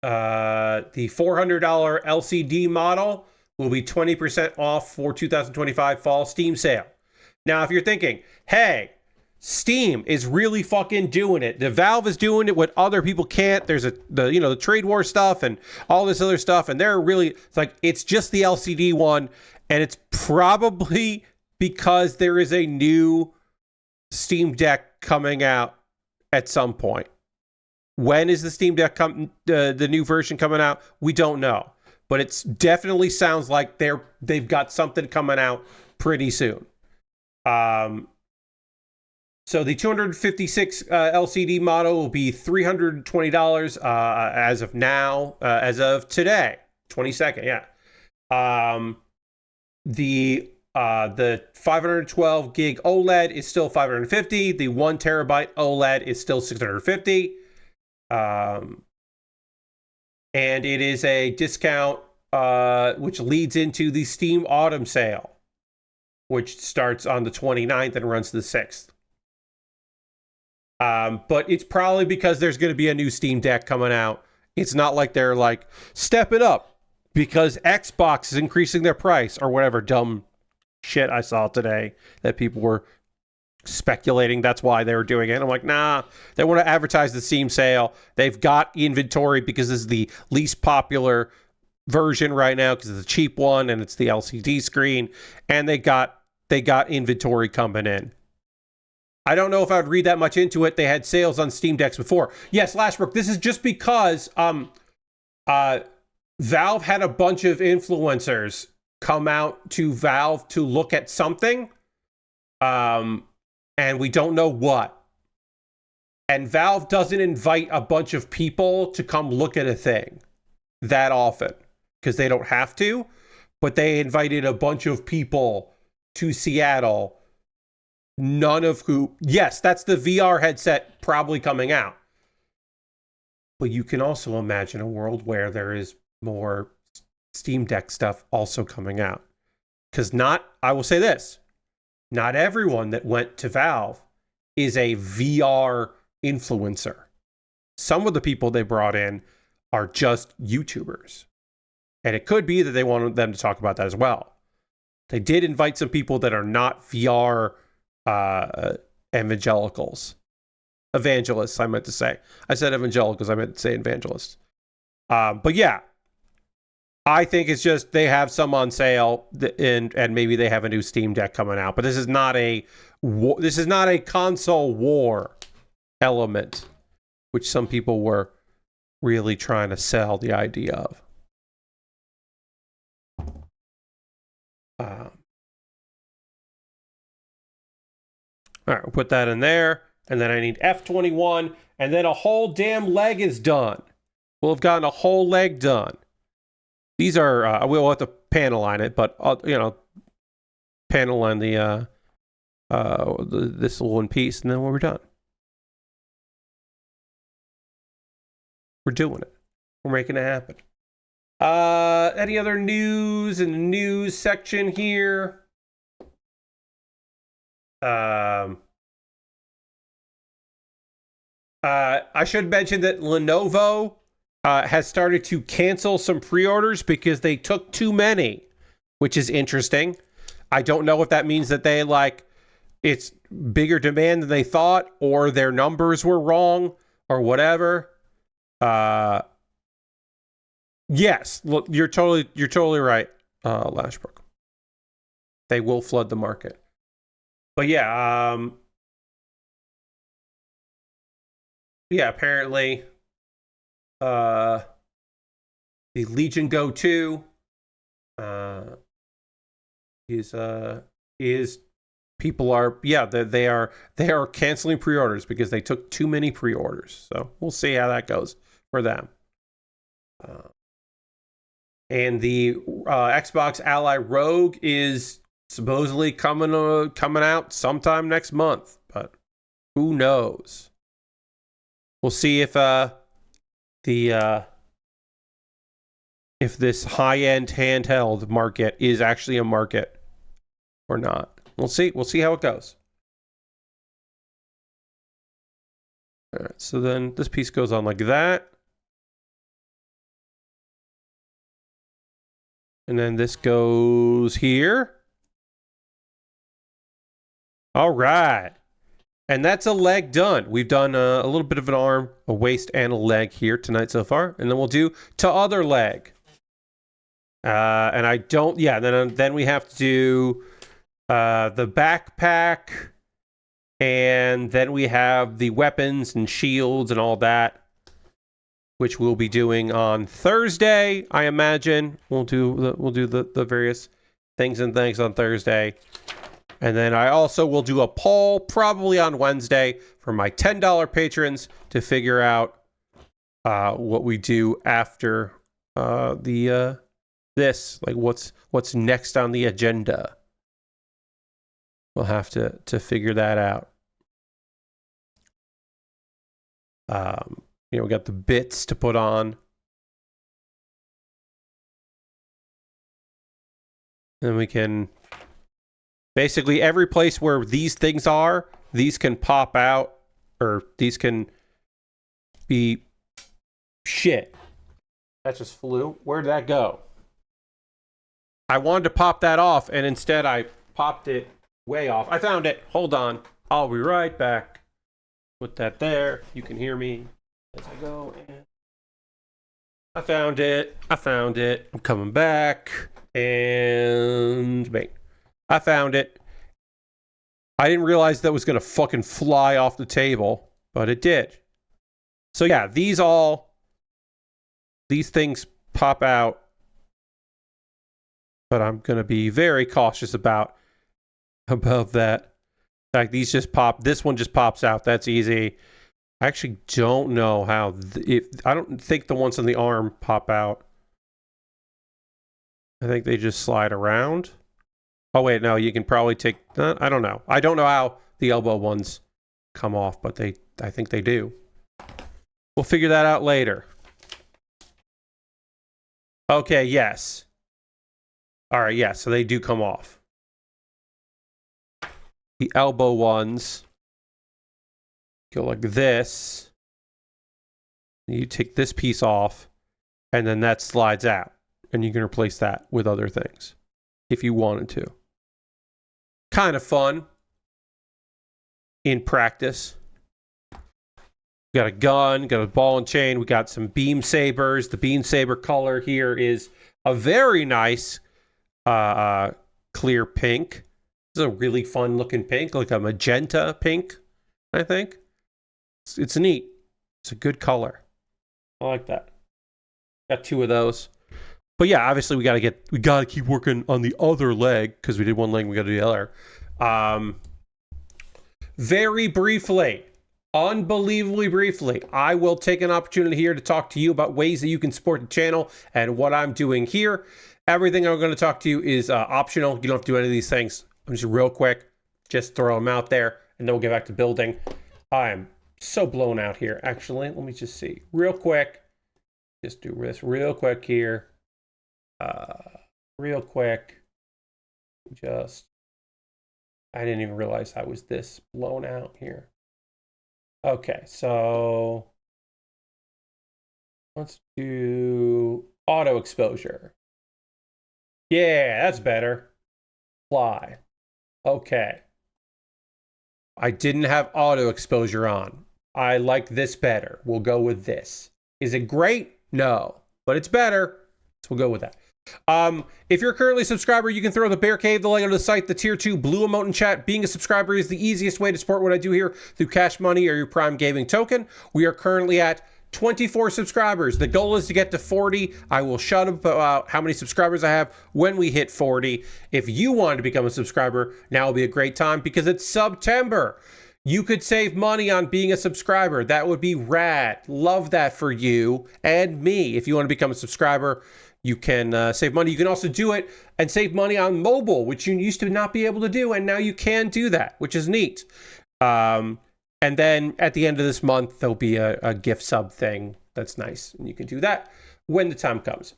The $400 LCD model will be 20% off for 2025 fall Steam sale. Now, if you're thinking, hey, Steam is really fucking doing it. The Valve is doing it what other people can't. There's the trade war stuff and all this other stuff, and they're really, it's just the LCD one, and it's probably because there is a new Steam Deck coming out at some point. When is the Steam Deck the new version coming out? We don't know, but it definitely sounds like they've got something coming out pretty soon. So the 256 LCD model will be $320 as of now, as of today, 22nd. Yeah. The 512 gig OLED is still $550. The 1 terabyte OLED is still $650. And it is a discount which leads into the Steam Autumn Sale, which starts on the 29th and runs to the 6th. But it's probably because there's going to be a new Steam Deck coming out. It's not like they're like, step it up because Xbox is increasing their price or whatever dumb shit I saw today that people were speculating that's why they were doing it. I'm like, nah, they want to advertise the Steam sale. They've got inventory because this is the least popular version right now because it's a cheap one and it's the LCD screen, and they got inventory coming in. I don't know if I would read that much into it. They had sales on Steam Decks before. Yes, Lashbrook, this is just because Valve had a bunch of influencers come out to Valve to look at something. And we don't know what. And Valve doesn't invite a bunch of people to come look at a thing that often because they don't have to, but they invited a bunch of people to Seattle, none of who, yes, that's the VR headset probably coming out. But you can also imagine a world where there is more Steam Deck stuff also coming out. Because I will say this, not everyone that went to Valve is a VR influencer. Some of the people they brought in are just YouTubers. And it could be that they wanted them to talk about that as well. They did invite some people that are not VR evangelists, I meant to say. I said evangelicals, I meant to say evangelists. But yeah, I think it's just they have some on sale, and maybe they have a new Steam Deck coming out. But this is not a console war element, which some people were really trying to sell the idea of. All right, we'll put that in there, and then I need F21, and then a whole damn leg is done. We'll have gotten a whole leg done. These are, we'll have to panel line it, but, panel line this little one piece, and then we're done. We're doing it. We're making it happen. Any other news in the news section here? I should mention that Lenovo has started to cancel some pre-orders because they took too many, which is interesting. I don't know if that means that they it's bigger demand than they thought, or their numbers were wrong, or whatever. Yes, look, you're totally right, Lashbrook. They will flood the market. But yeah, apparently, the Legion Go 2, is people are they are canceling pre-orders because they took too many pre-orders. So we'll see how that goes for them. And the Xbox Ally Rogue is supposedly coming out sometime next month, but who knows? We'll see if this high-end handheld market is actually a market or not. We'll see. We'll see how it goes. All right, so then this piece goes on like that. And then this goes here. All right. And that's a leg done. We've done a little bit of an arm, a waist, and a leg here tonight so far. And then we'll do to other leg. And I don't, then we have to do the backpack. And then we have the weapons and shields and all that, which we'll be doing on Thursday, I imagine. We'll do the various things and things on Thursday. And then I also will do a poll probably on Wednesday for my $10 patrons to figure out what we do after this, like what's next on the agenda. We'll have to figure that out. We got the bits to put on. And we can basically every place where these things are, these can pop out, or these can be shit. That just flew. Where'd that go? I wanted to pop that off, and instead I popped it way off. I found it. Hold on. I'll be right back. Put that there. You can hear me as I go. And I found it. I'm coming back. And bang. I found it. I didn't realize that was going to fucking fly off the table, but it did. So yeah, these things pop out, but I'm going to be very cautious about that. In fact, these just pop. This one just pops out. That's easy. I actually don't know how. I don't think the ones on the arm pop out. I think they just slide around. Oh wait, no. You can probably take. I don't know. I don't know how the elbow ones come off, but I think they do. We'll figure that out later. Okay. Yes. All right. Yeah. So they do come off. The elbow ones go like this. You take this piece off, and then that slides out. And you can replace that with other things if you wanted to. Kind of fun in practice. We got a gun, got a ball and chain. We got some beam sabers. The beam saber color here is a very nice clear pink. This is a really fun looking pink, like a magenta pink, I think. It's neat. It's a good color. I like that. Got two of those. But yeah, obviously we gotta keep working on the other leg, because we did one leg, we gotta do the other. Very briefly, unbelievably briefly, I will take an opportunity here to talk to you about ways that you can support the channel and what I'm doing here. Everything I'm going to talk to you is optional. You don't have to do any of these things. I'm just real quick, just throw them out there, and then we'll get back to building. I am so blown out here, actually. Let me just see. Real quick. Just do this real quick here. Real quick. I didn't even realize I was this blown out here. Okay, so let's do auto exposure. Yeah, that's better. Apply. Okay. I didn't have auto exposure on. I like this better. We'll go with this. Is it great? No, but it's better. So we'll go with that. If you're currently a subscriber, you can throw the Bear Cave, the Lego to the site, the tier 2 blue emote in chat. Being a subscriber is the easiest way to support what I do here through Cash Money or your Prime Gaming token. We are currently at 24 subscribers. The goal is to get to 40. I will shut up about how many subscribers I have when we hit 40. If you want to become a subscriber, now will be a great time because it's September. You could save money on being a subscriber. That would be rad. Love that for you and me. If you want to become a subscriber, you can save money. You can also do it and save money on mobile, which you used to not be able to do, and now you can do that, which is neat. And then at the end of this month, there'll be a gift sub thing that's nice, and you can do that when the time comes.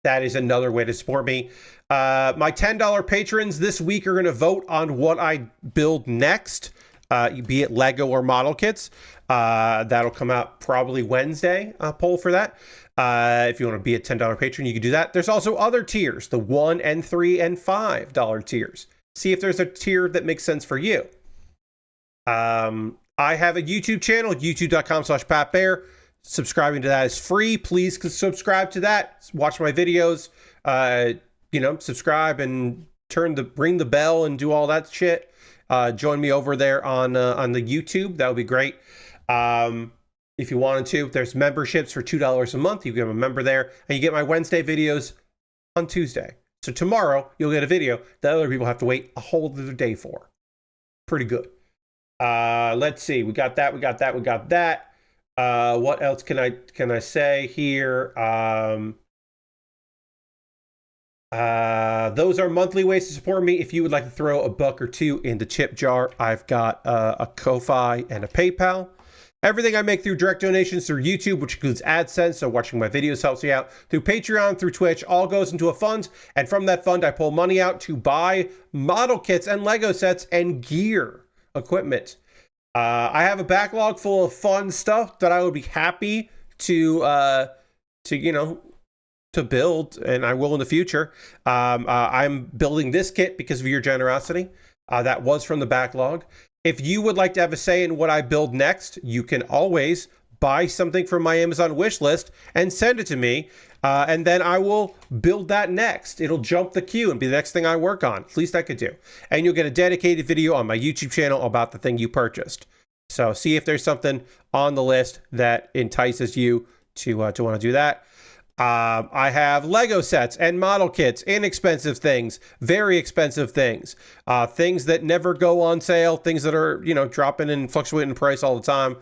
That is another way to support me. My $10 patrons this week are going to vote on what I build next, be it Lego or model kits. That'll come out probably Wednesday, poll for that. If you want to be a $10 patron, you can do that. There's also other tiers, the $1 and $3 and $5 tiers. See if there's a tier that makes sense for you. I have a YouTube channel, youtube.com/PatBaer. Subscribing to that is free. Please subscribe to that. Watch my videos. Subscribe and ring the bell and do all that shit. Join me over there on the YouTube. That would be great. If you wanted to, there's memberships for $2 a month. You become a member there, and you get my Wednesday videos on Tuesday. So tomorrow you'll get a video that other people have to wait a whole other day for. Pretty good. Let's see. We got that. What else can I say here? Those are monthly ways to support me. If you would like to throw a buck or two in the tip jar, I've got a Ko-Fi and a PayPal. Everything I make through direct donations through YouTube, which includes AdSense, so watching my videos helps me out, through Patreon, through Twitch, all goes into a fund, and from that fund I pull money out to buy model kits and Lego sets and gear, equipment. I have a backlog full of fun stuff that I would be happy to build, and I will in the future. I'm building this kit because of your generosity. That was from the backlog. If you would like to have a say in what I build next, you can always buy something from my Amazon wish list and send it to me, and then I will build that next. It'll jump the queue and be the next thing I work on. At least I could do. And you'll get a dedicated video on my YouTube channel about the thing you purchased. So see if there's something on the list that entices you to want to do that. I have Lego sets and model kits, inexpensive things, very expensive things, things that never go on sale, things that are, dropping and fluctuating in price all the time.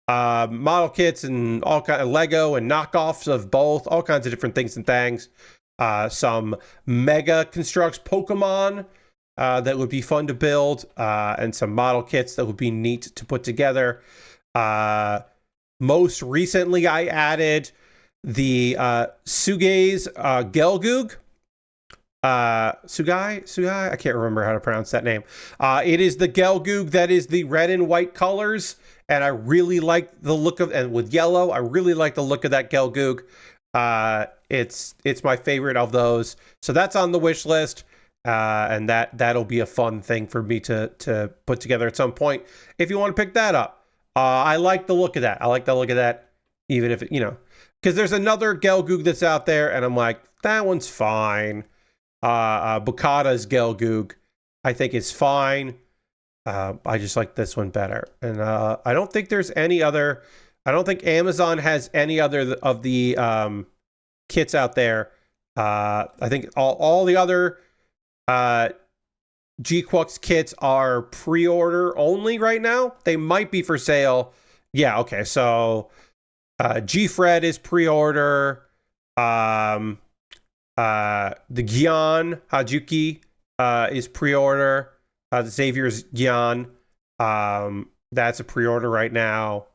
Model kits and all kind of Lego and knockoffs of both, all kinds of different things and things. Some Mega Constructs Pokemon that would be fun to build, and some model kits that would be neat to put together. Most recently, I added the Sugei's Gelgoog. Sugai? I can't remember how to pronounce that name. It is the Gelgoog that is the red and white colors, and I really like the look of, and with yellow, I really like the look of that Gelgoog. It's my favorite of those. So that's on the wish list. And that'll be a fun thing for me to put together at some point if you want to pick that up. I like the look of that. Even if because there's another Gelgoog that's out there, and I'm like, that one's fine. Bukata's Gelgoog, I think, is fine. I just like this one better. And I don't think there's any other. I don't think Amazon has any other of the kits out there. I think all the other G-Quux kits are pre-order only right now. They might be for sale. Yeah, okay, so G-Fred is pre-order. The Gyan Hajuki is pre-order. The Xavier's Gyan. That's a pre-order right now.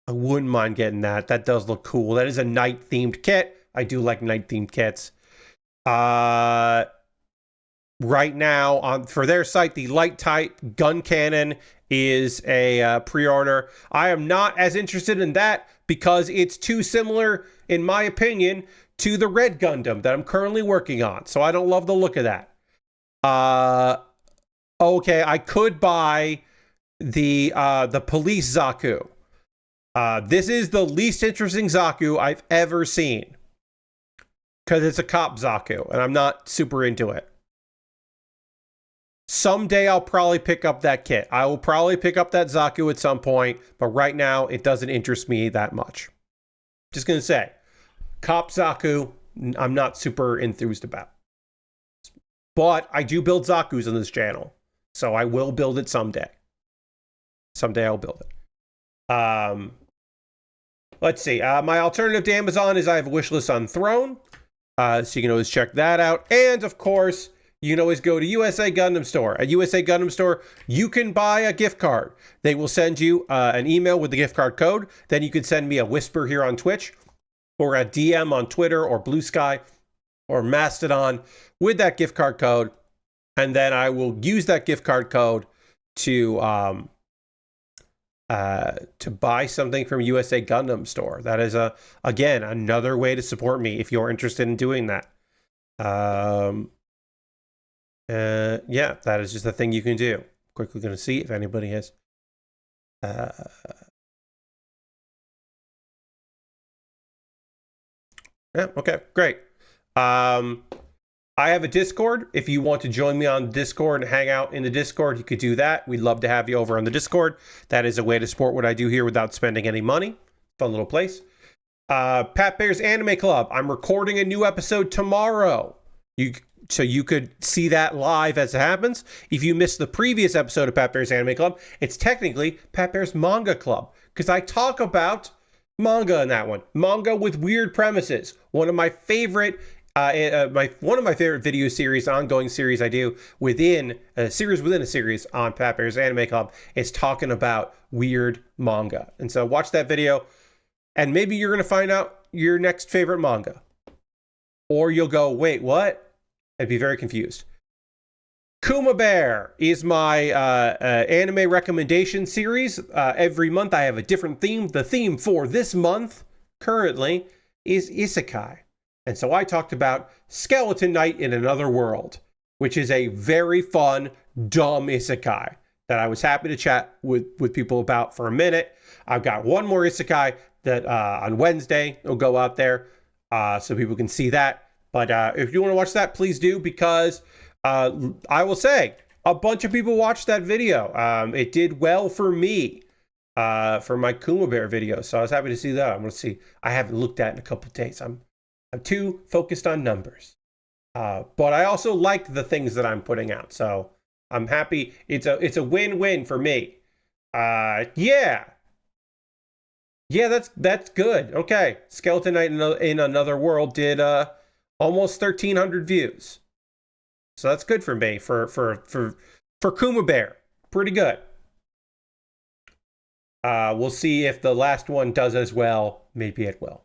I wouldn't mind getting that. That does look cool. That is a night-themed kit. I do like night-themed kits. Right now, for their site, the light type gun cannon is a pre-order. I am not as interested in that because it's too similar, in my opinion, to the Red Gundam that I'm currently working on. So I don't love the look of that. Okay, I could buy the police Zaku. This is the least interesting Zaku I've ever seen. Because it's a cop Zaku, and I'm not super into it. Someday I'll probably pick up that kit. I will probably pick up that Zaku at some point, but right now it doesn't interest me that much. Just gonna say, cop Zaku, I'm not super enthused about. But I do build Zakus on this channel, so I will build it someday. Someday I'll build it. Let's see. My alternative to Amazon is I have a wish list on Throne, so you can always check that out. And of course, you can always go to USA Gundam Store. At USA Gundam Store, you can buy a gift card. They will send you an email with the gift card code. Then you can send me a whisper here on Twitch, or a DM on Twitter, or Blue Sky, or Mastodon with that gift card code. And then I will use that gift card code to buy something from USA Gundam Store. That is, again, another way to support me if you're interested in doing that. Yeah, that is just a thing you can do. Quickly going to see if anybody has. Yeah, okay, great. I have a Discord. If you want to join me on Discord and hang out in the Discord, you could do that. We'd love to have you over on the Discord. That is a way to support what I do here without spending any money. Fun little place. Pat Baer's Anime Club. I'm recording a new episode tomorrow. So you could see that live as it happens. If you missed the previous episode of Pat Baer's Anime Club, it's technically Pat Baer's Manga Club, because I talk about manga in that one. Manga with weird premises. One of my favorite video series, ongoing series I do within a series on Pat Baer's Anime Club is talking about weird manga. And so watch that video, and maybe you're going to find out your next favorite manga. Or you'll go, wait, what? I'd be very confused. Kuma Baer is my anime recommendation series. Every month I have a different theme. The theme for this month, currently, is Isekai. And so I talked about Skeleton Knight in Another World, which is a very fun, dumb isekai that I was happy to chat with people about for a minute. I've got one more isekai that on Wednesday will go out there so people can see that. But if you want to watch that, please do, because I will say a bunch of people watched that video. It did well for me for my Kuma Baer video, so I was happy to see that. I'm going to see. I haven't looked at it in a couple of days. I'm too focused on numbers. But I also like the things that I'm putting out, so I'm happy. It's a win-win for me. Yeah, that's good. Okay, Skeleton Knight in Another World did almost 1,300 views, so that's good for me for Kuma Baer. Pretty good. We'll see if the last one does as well. Maybe it will.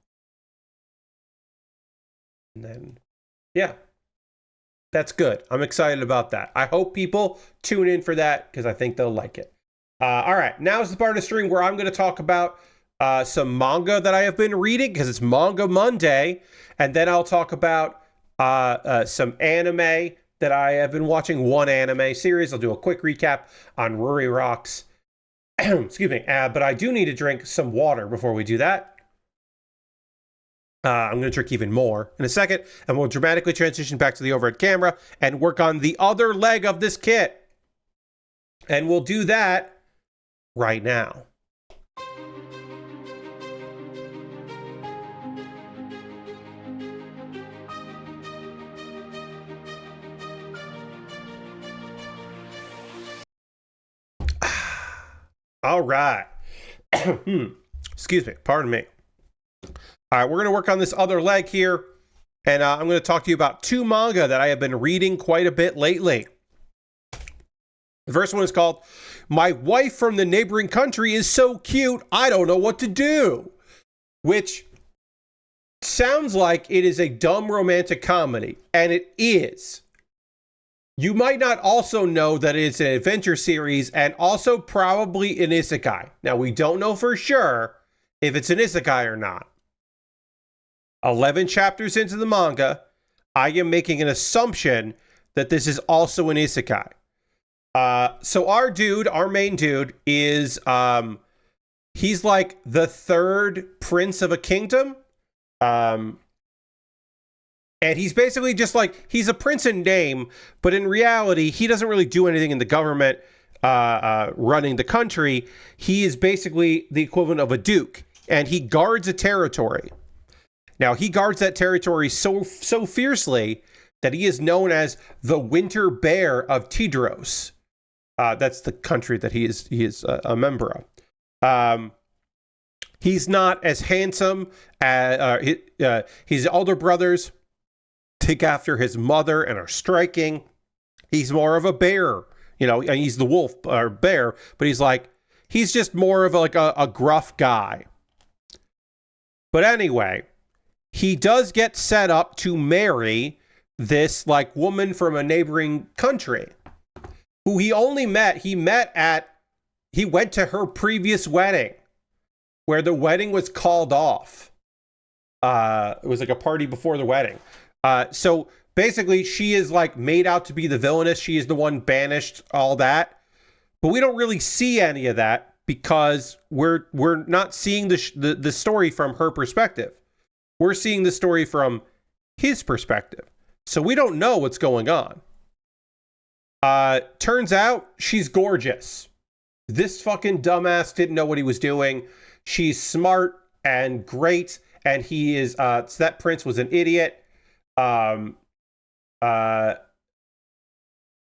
And then, yeah, that's good. I'm excited about that. I hope people tune in for that because I think they'll like it. All right, now's the part of the stream where I'm going to talk about some manga that I have been reading because it's Manga Monday, and then I'll talk about some anime that I have been watching. One anime series. I'll do a quick recap on Ruri Rocks. Excuse me, but I do need to drink some water before we do that. I'm going to drink even more in a second, and we'll dramatically transition back to the overhead camera and work on the other leg of this kit. And we'll do that right now. All right. Excuse me. Pardon me. All right, we're going to work on this other leg here, and I'm going to talk to you about two manga that I have been reading quite a bit lately. The first one is called My Wife from the Neighboring Country is So Cute, I Don't Know What to Do, which sounds like it is a dumb romantic comedy, and it is. You might not also know that it's an adventure series and also probably an isekai. Now, we don't know for sure if it's an isekai or not. 11 chapters into the manga, I am making an assumption that this is also an isekai. So our main dude is, he's like the third prince of a kingdom. And he's basically just like, he's a prince in name, but in reality, he doesn't really do anything in the government running the country. He is basically the equivalent of a duke, and he guards a territory. Now, he guards that territory so fiercely that he is known as the Winter Bear of Tidros. That's the country that he is a member of. He's not as handsome as his older brothers take after his mother and are striking. He's more of a bear, you know, he's the wolf or bear, but he's just more of a gruff guy. But anyway, he does get set up to marry this like woman from a neighboring country who he went to her previous wedding where the wedding was called off. It was like a party before the wedding. So basically she is like made out to be the villainess. She is the one banished, all that. But we don't really see any of that because we're not seeing the story from her perspective. We're seeing the story from his perspective. So we don't know what's going on. Turns out she's gorgeous. This fucking dumbass didn't know what he was doing. She's smart and great. And he is, so that prince was an idiot. Yeah, and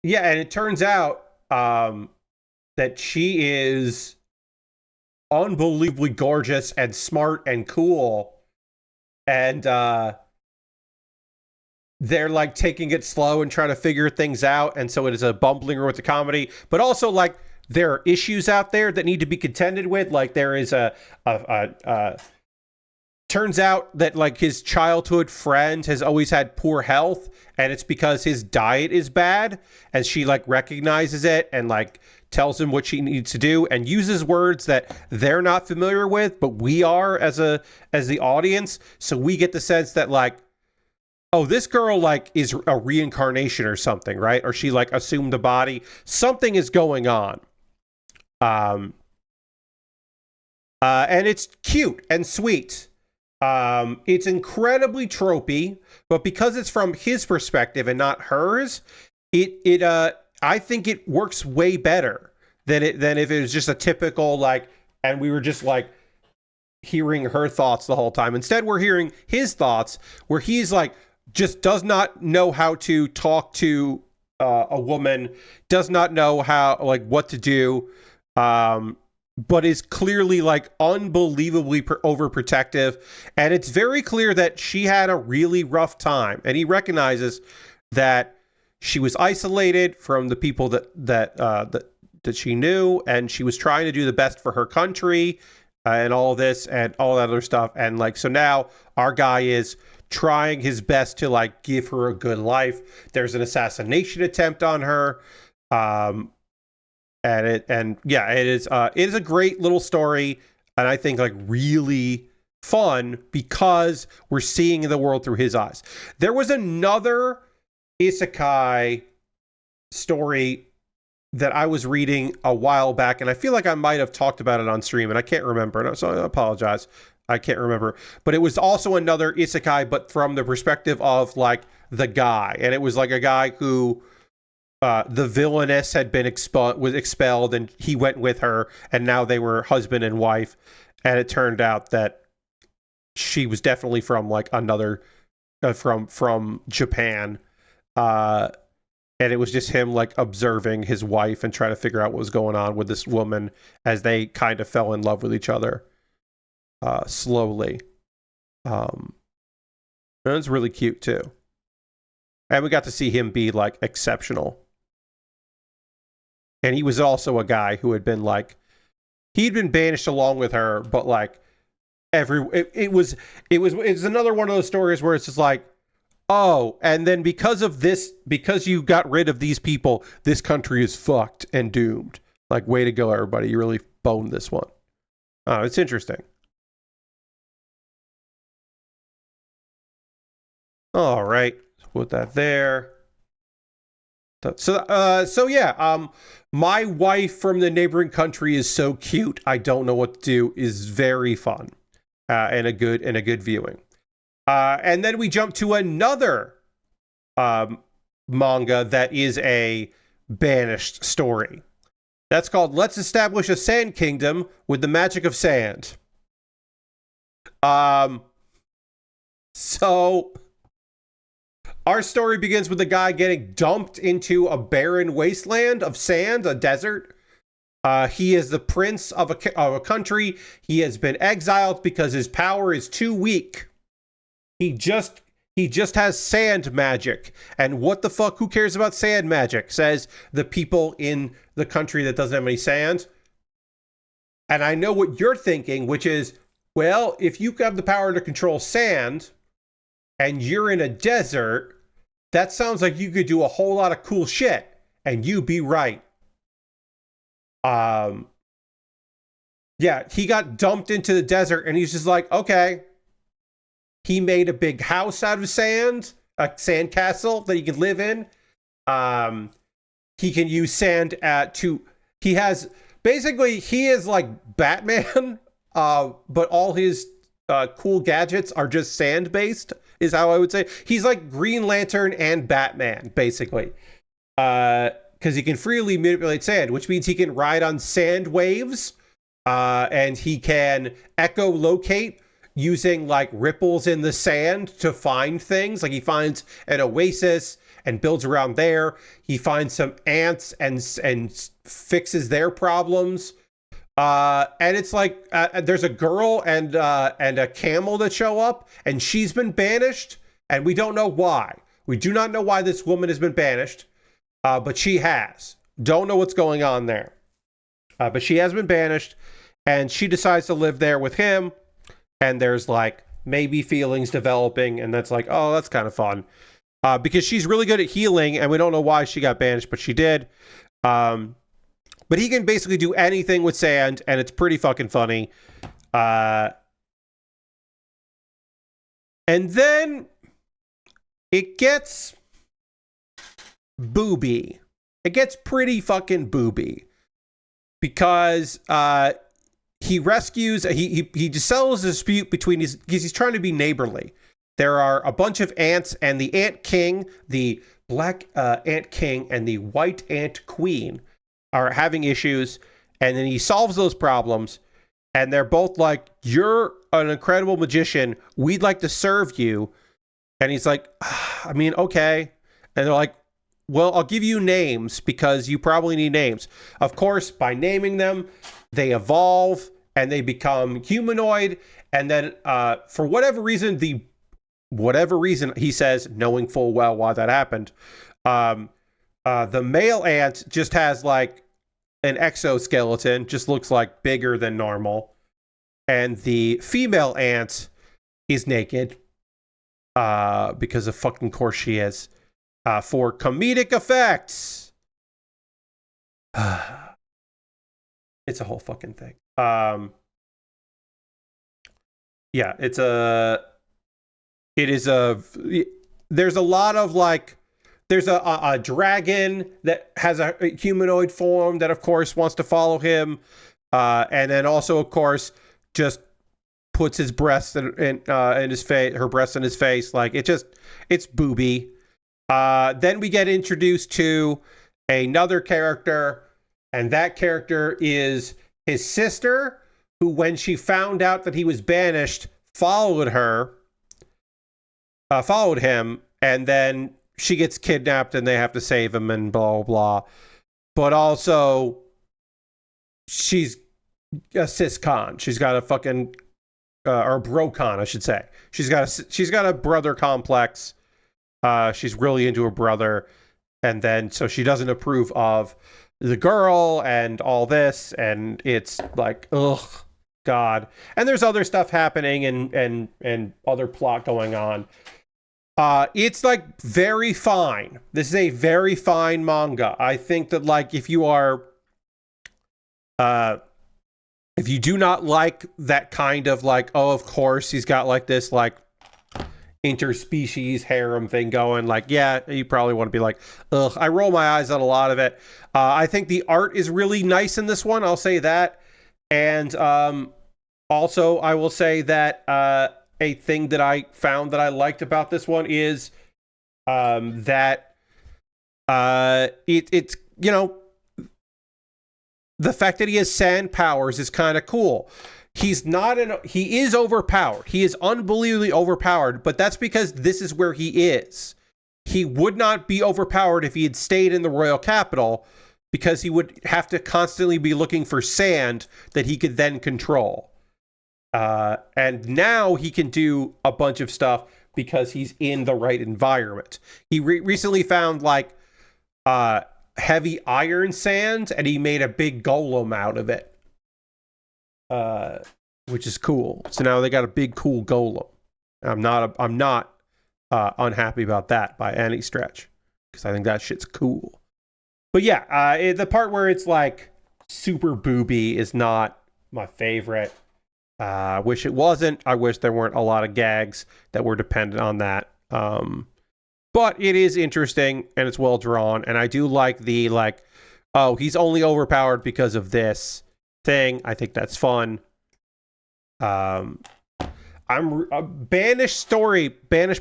it turns out that she is unbelievably gorgeous and smart and cool. And they're like taking it slow and trying to figure things out. And so it is a bumbling road to comedy, but also like there are issues out there that need to be contended with. Like there is turns out that like his childhood friend has always had poor health, and it's because his diet is bad, and she like recognizes it and like tells him what she needs to do and uses words that they're not familiar with, but we are as the audience. So we get the sense that like, oh, this girl like is a reincarnation or something, right? Or she like assumed a body. Something is going on. And it's cute and sweet. It's incredibly tropey, but because it's from his perspective and not hers, I think it works way better than if it was just a typical like, and we were just like hearing her thoughts the whole time. Instead, we're hearing his thoughts where he's like, just does not know how to talk to a woman, does not know how, like, what to do, but is clearly, like, unbelievably overprotective. And it's very clear that she had a really rough time. And he recognizes that she was isolated from the people that she knew, and she was trying to do the best for her country and all this and all that other stuff. And, like, so now our guy is trying his best to like give her a good life. There's an assassination attempt on her, it is a great little story, and I think like really fun because we're seeing the world through his eyes. There was another isekai story that I was reading a while back, and I feel like I might have talked about it on stream, and I can't remember, so I apologize. I can't remember, but it was also another isekai, but from the perspective of like the guy, and it was like a guy who the villainess had been expelled, and he went with her, and now they were husband and wife, and it turned out that she was definitely from like another from Japan, and it was just him like observing his wife and trying to figure out what was going on with this woman as they kind of fell in love with each other. Slowly. And it's really cute too. And we got to see him be like exceptional. And he was also a guy who had been like, he'd been banished along with her, but like it was another one of those stories where it's just like, oh, and then because you got rid of these people, this country is fucked and doomed. Like, way to go, everybody. You really boned this one. It's interesting. All right, put that there. So yeah, my wife from the neighboring country is so cute. I don't know what to do. Is very fun, and a good viewing. And then we jump to another manga that is a banished story. That's called Let's Establish a Sand Kingdom with the Magic of Sand. So our story begins with a guy getting dumped into a barren wasteland of sand, a desert. He is the prince of a country. He has been exiled because his power is too weak. He just has sand magic. And what the fuck? Who cares about sand magic? Says the people in the country that doesn't have any sand. And I know what you're thinking, which is, well, if you have the power to control sand and you're in a desert, that sounds like you could do a whole lot of cool shit. And you'd be right. Yeah, he got dumped into the desert and he's just like, okay. He made a big house out of sand, a sand castle that he can live in. He can use sand he is like Batman, but all his cool gadgets are just sand based, is how I would say. He's like Green Lantern and Batman, basically. Because he can freely manipulate sand, which means he can ride on sand waves, and he can echolocate using like ripples in the sand to find things. Like he finds an oasis and builds around there. He finds some ants and fixes their problems. And it's like there's a girl and a camel that show up, and she's been banished, and we don't know why. We do not know why this woman has been banished, but she has. Don't know what's going on there. But she has been banished, and she decides to live there with him. And there's like maybe feelings developing, and that's like, oh, that's kind of fun. Because she's really good at healing, and we don't know why she got banished, but she did. But he can basically do anything with sand, and it's pretty fucking funny. And then it gets booby. It gets pretty fucking booby. Because he rescues, he settles a dispute between because he's trying to be neighborly. There are a bunch of ants, and the ant king, the black ant king, and the white ant queen are having issues, and then he solves those problems, and they're both like, you're an incredible magician, we'd like to serve you. And he's like, I mean, okay. And they're like, well, I'll give you names because you probably need names. Of course, by naming them, they evolve and they become humanoid. And then for whatever reason, he says, knowing full well why that happened, the male ant just has like an exoskeleton, just looks like bigger than normal. And the female ant is naked because of fucking course she is. For comedic effects. It's a whole fucking thing. Yeah, there's a lot of like, there's a dragon that has a humanoid form that of course wants to follow him. And then also of course just puts his breast in his face, her breast in his face. Like it's booby. Then we get introduced to another character, and that character is his sister, who, when she found out that he was banished, followed him, and then she gets kidnapped and they have to save him and blah, blah, blah. But also, she's a cis-con. She's got a fucking, or bro-con, I should say. She's got a brother complex. She's really into her brother, and then so she doesn't approve of the girl and all this, and it's like, ugh, God. And there's other stuff happening and other plot going on. It's like very fine. This is a very fine manga. I think that like if you do not like that kind of like, oh, of course he's got like this like interspecies harem thing going. Like, yeah, you probably want to be like, ugh. I roll my eyes on a lot of it. I think the art is really nice in this one. I'll say that. And also, I will say that a thing that I found that I liked about this one is that it's, you know, the fact that he has sand powers is kind of cool. He is overpowered. He is unbelievably overpowered, but that's because this is where he is. He would not be overpowered if he had stayed in the royal capital, because he would have to constantly be looking for sand that he could then control. And now he can do a bunch of stuff because he's in the right environment. He recently found like heavy iron sand, and he made a big golem out of it, which is cool. So now they got a big cool golem. I'm not unhappy about that by any stretch, because I think that shit's cool. But yeah, the part where it's like super booby is not my favorite. I wish it wasn't. I wish there weren't a lot of gags that were dependent on that. But it is interesting, and it's well drawn, and I do like the oh, he's only overpowered because of this thing. I think that's fun. Banished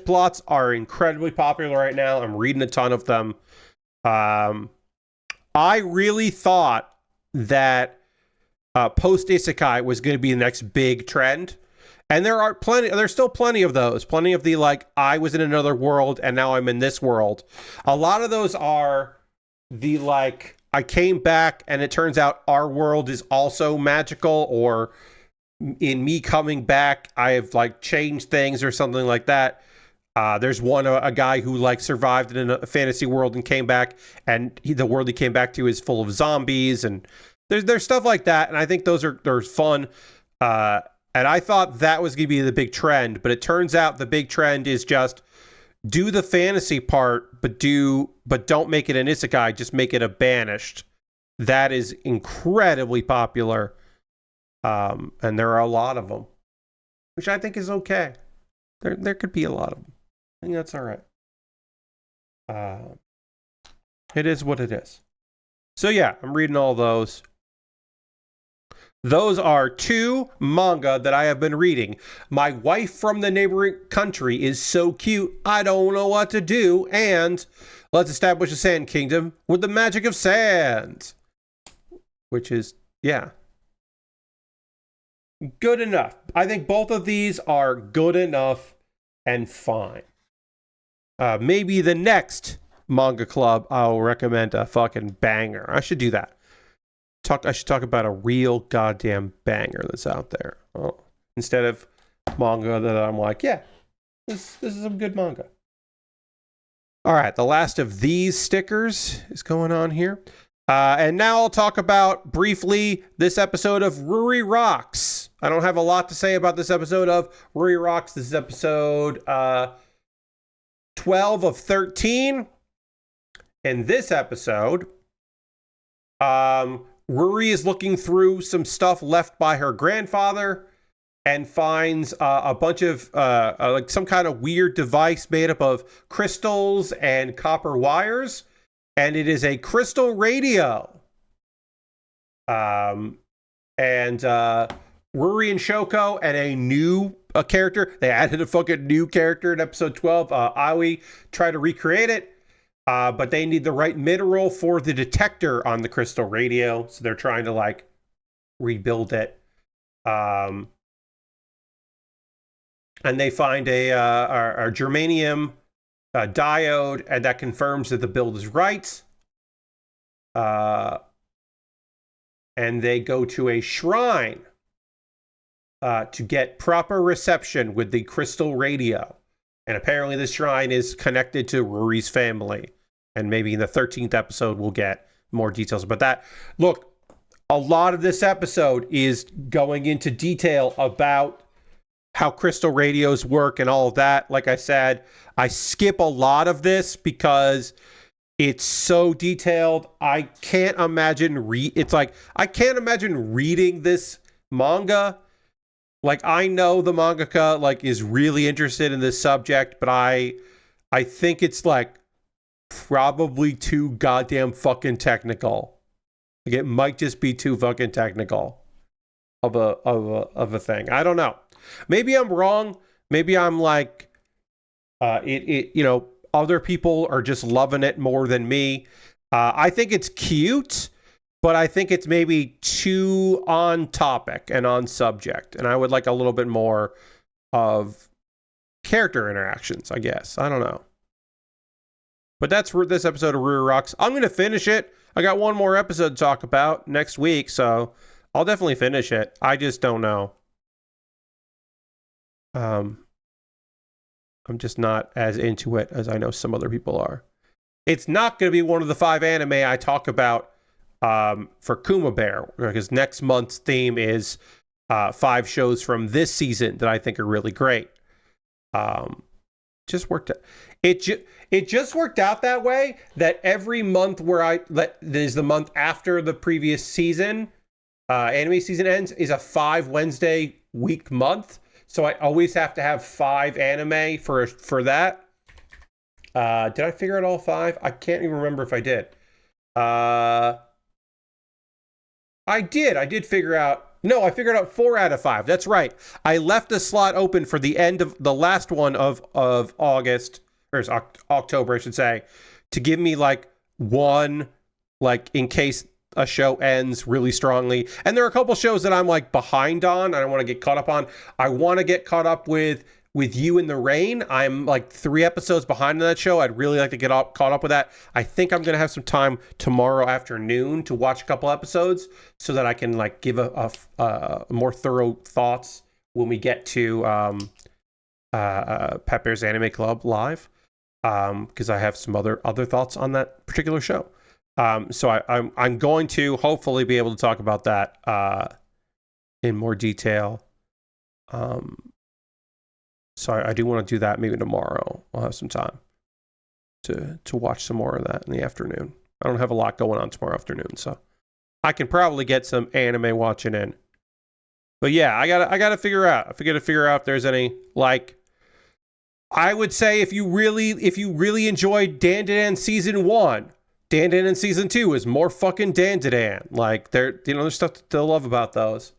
plots are incredibly popular right now. I'm reading a ton of them. I really thought that post isekai was going to be the next big trend, and there's still plenty of those. Plenty of the like, I was in another world and now I'm in this world. A lot of those are the like, I came back and it turns out our world is also magical, or in me coming back I have like changed things or something like that. There's a guy who like survived in a fantasy world and came back, and the world he came back to is full of zombies, and there's stuff like that, and I think they're fun. And I thought that was going to be the big trend, but it turns out the big trend is just do the fantasy part, but don't make it an isekai, just make it a banished. That is incredibly popular, and there are a lot of them, which I think is okay. There could be a lot of them. I think that's all right. It is what it is. So yeah, I'm reading all those. Those are 2 manga that I have been reading. My wife from the neighboring country is so cute, I don't know what to do. And let's establish a sand kingdom with the magic of sand. Which is, yeah, good enough. I think both of these are good enough and fine. Maybe the next manga club, I'll recommend a fucking banger. I should do that. I should talk about a real goddamn banger that's out there. Instead of manga that I'm like, yeah, this is some good manga. All right, the last of these stickers is going on here. And now I'll talk about briefly this episode of Ruri Rocks. I don't have a lot to say about this episode of Ruri Rocks. This is episode 12 of 13. In this episode, Ruri is looking through some stuff left by her grandfather and finds a bunch of like some kind of weird device made up of crystals and copper wires, and it is a crystal radio. And Ruri and Shoko and a new character. They added a fucking new character in episode 12. Aoi try to recreate it. But they need the right mineral for the detector on the crystal radio, so they're trying to like rebuild it. And they find a germanium diode, and that confirms that the build is right. And they go to a shrine to get proper reception with the crystal radio. And apparently this shrine is connected to Ruri's family. And maybe in the 13th episode, we'll get more details about that. Look, a lot of this episode is going into detail about how crystal radios work and all of that. Like I said, I skip a lot of this because it's so detailed. I can't imagine I can't imagine reading this manga Like, I know the mangaka like is really interested in this subject, but I think it's like probably too goddamn fucking technical. Like, it might just be too fucking technical of a thing. I don't know. Maybe I'm wrong. Maybe I'm like other people are just loving it more than me. I think it's cute, but I think it's maybe too on topic and on subject. And I would like a little bit more of character interactions, I guess. I don't know. But that's for this episode of Ruri Rocks. I'm going to finish it. I got one more episode to talk about next week, so I'll definitely finish it. I just don't know. I'm just not as into it as I know some other people are. It's not going to be one of the 5 anime I talk about for Kuma Baer, because next month's theme is 5 shows from this season that I think are really great. Just worked out. It just worked out that way that every month that is the month after the previous season, anime season ends, is a 5 Wednesday week month. So I always have to have 5 anime for that. Did I figure out all 5? I can't even remember if I did. I did figure out. No, I figured out 4 out of 5. That's right. I left a slot open for the end of the last one of August, or October, I should say, to give me like one, like in case a show ends really strongly. And there are a couple shows that I'm like behind on. I don't want to get caught up on. I want to get caught up with You in the Rain. I'm like 3 episodes behind on that show. I'd really like to get caught up with that. I think I'm going to have some time tomorrow afternoon to watch a couple episodes so that I can like give a more thorough thoughts when we get to Pepper's Anime Club live, because I have some other thoughts on that particular show. So I'm going to hopefully be able to talk about that in more detail. So I do want to do that maybe tomorrow. I'll have some time to watch some more of that in the afternoon. I don't have a lot going on tomorrow afternoon, so I can probably get some anime watching in. But yeah, I gotta figure out. I got to figure out if there's any, like, I would say if you really enjoyed Dandadan season 1, Dandadan season 2 is more fucking Dandadan. Like, there's stuff to love about those.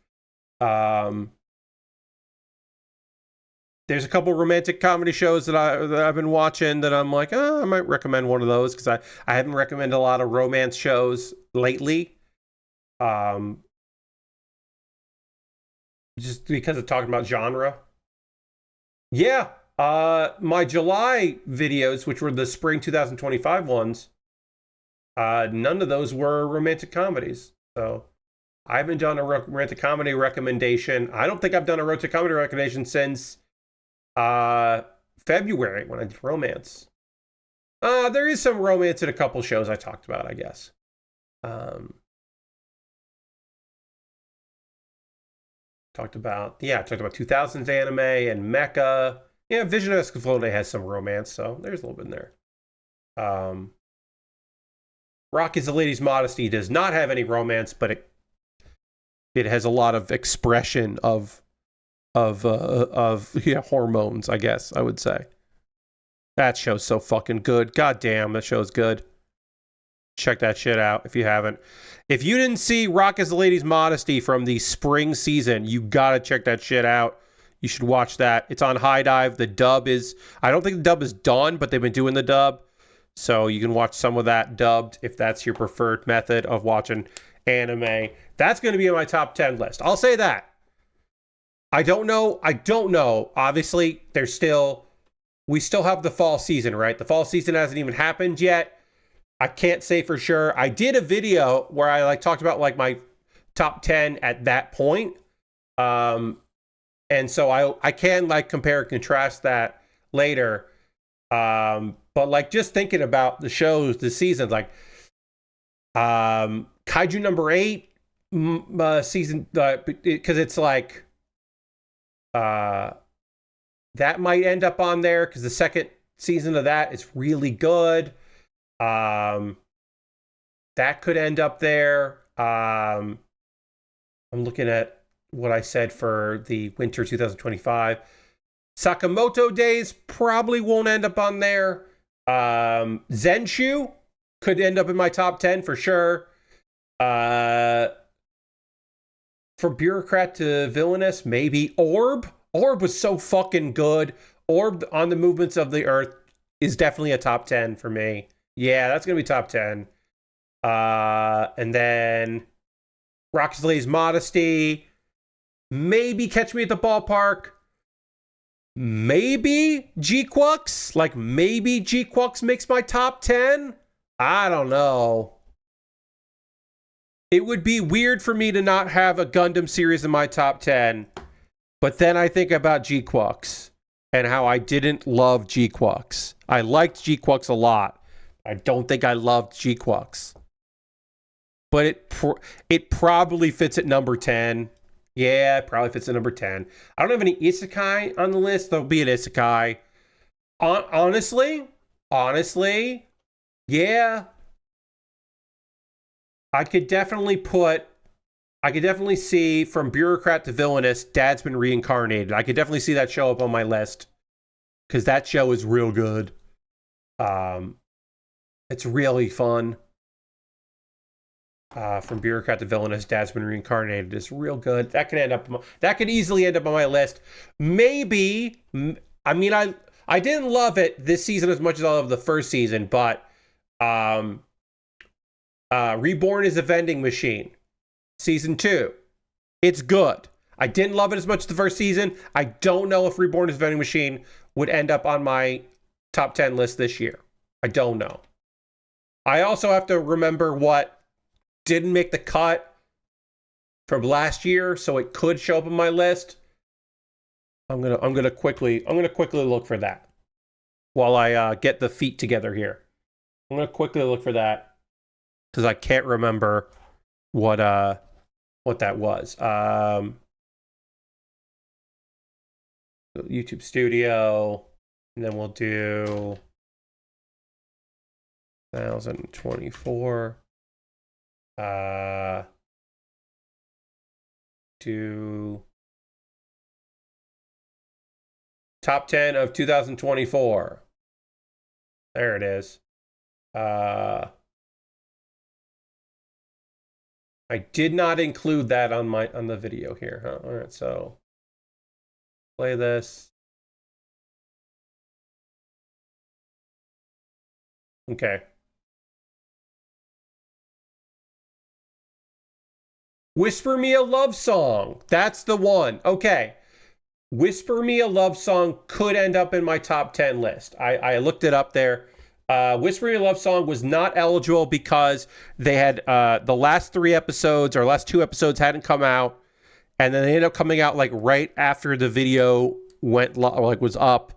There's a couple romantic comedy shows that I've been watching that I'm like, I might recommend one of those, because I haven't recommended a lot of romance shows lately. Just because of talking about genre. Yeah. My July videos, which were the spring 2025 ones, none of those were romantic comedies. So I haven't done a romantic comedy recommendation. I don't think I've done a romantic comedy recommendation since February when I did romance. There is some romance in a couple shows I talked about, I guess. Talked about 2000s anime and mecha. Yeah, Vision of Escaflowne has some romance, so there's a little bit in there. Rock is a Lady's Modesty does not have any romance, but it has a lot of expression of hormones, I guess I would say. That show's so fucking good. God damn, that show's good. Check that shit out if you haven't. If you didn't see Rock is a Lady's Modesty from the spring season, you gotta check that shit out. You should watch that. It's on High Dive. The dub is, I don't think the dub is done, but they've been doing the dub. So you can watch some of that dubbed if that's your preferred method of watching anime. That's going to be on my top 10 list. I'll say that. I don't know. Obviously, we still have the fall season, right? The fall season hasn't even happened yet. I can't say for sure. I did a video where I talked about my top 10 at that point. And so I can compare and contrast that later. But just thinking about the shows this season, Kaiju number 8 season, because it's that might end up on there because the second season of that is really good. That could end up there. I'm looking at what I said for the winter 2025. Sakamoto Days probably won't end up on there. Zenshu could end up in my top 10 for sure. From bureaucrat to villainous, maybe. Orb was so fucking good. Orb on the movements of the earth is definitely a top 10 for me. Yeah, that's gonna be top 10. And then Rocket Lee's Modesty, maybe Catch Me at the Ballpark, maybe G-Quux, like maybe G-Quux makes my top 10. I don't know. It would be weird for me to not have a Gundam series in my top 10, but then I think about G-Quux and how I didn't love G-Quux. I liked G-Quux a lot. I don't think I loved G-Quux. But it probably fits at number 10. Yeah, it probably fits at number 10. I don't have any isekai on the list. There'll be an isekai. Honestly, yeah. I could definitely see From Bureaucrat to Villainous, Dad's Been Reincarnated. I could definitely see that show up on my list. Because that show is real good. It's really fun. From Bureaucrat to Villainous, Dad's Been Reincarnated is real good. That could easily end up on my list. Maybe. I mean, I didn't love it this season as much as I loved the first season, but Reborn is a Vending Machine. Season 2. It's good. I didn't love it as much as the first season. I don't know if Reborn is a Vending Machine would end up on my top 10 list this year. I don't know. I also have to remember what didn't make the cut from last year, so it could show up on my list. I'm gonna quickly look for that while I get the feet together here. I'm gonna quickly look for that because I can't remember what that was. YouTube Studio, and then we'll do 2024. Do top 10 of 2024. There it is. I did not include that on the video here, huh? All right, so play this. Okay. Whisper Me a Love Song. That's the one. Okay. Whisper Me a Love Song could end up in my top 10 list. I looked it up there. Whisper Me a Love Song was not eligible because they had the last 3 episodes or last 2 episodes hadn't come out, and then they ended up coming out like right after the video was up.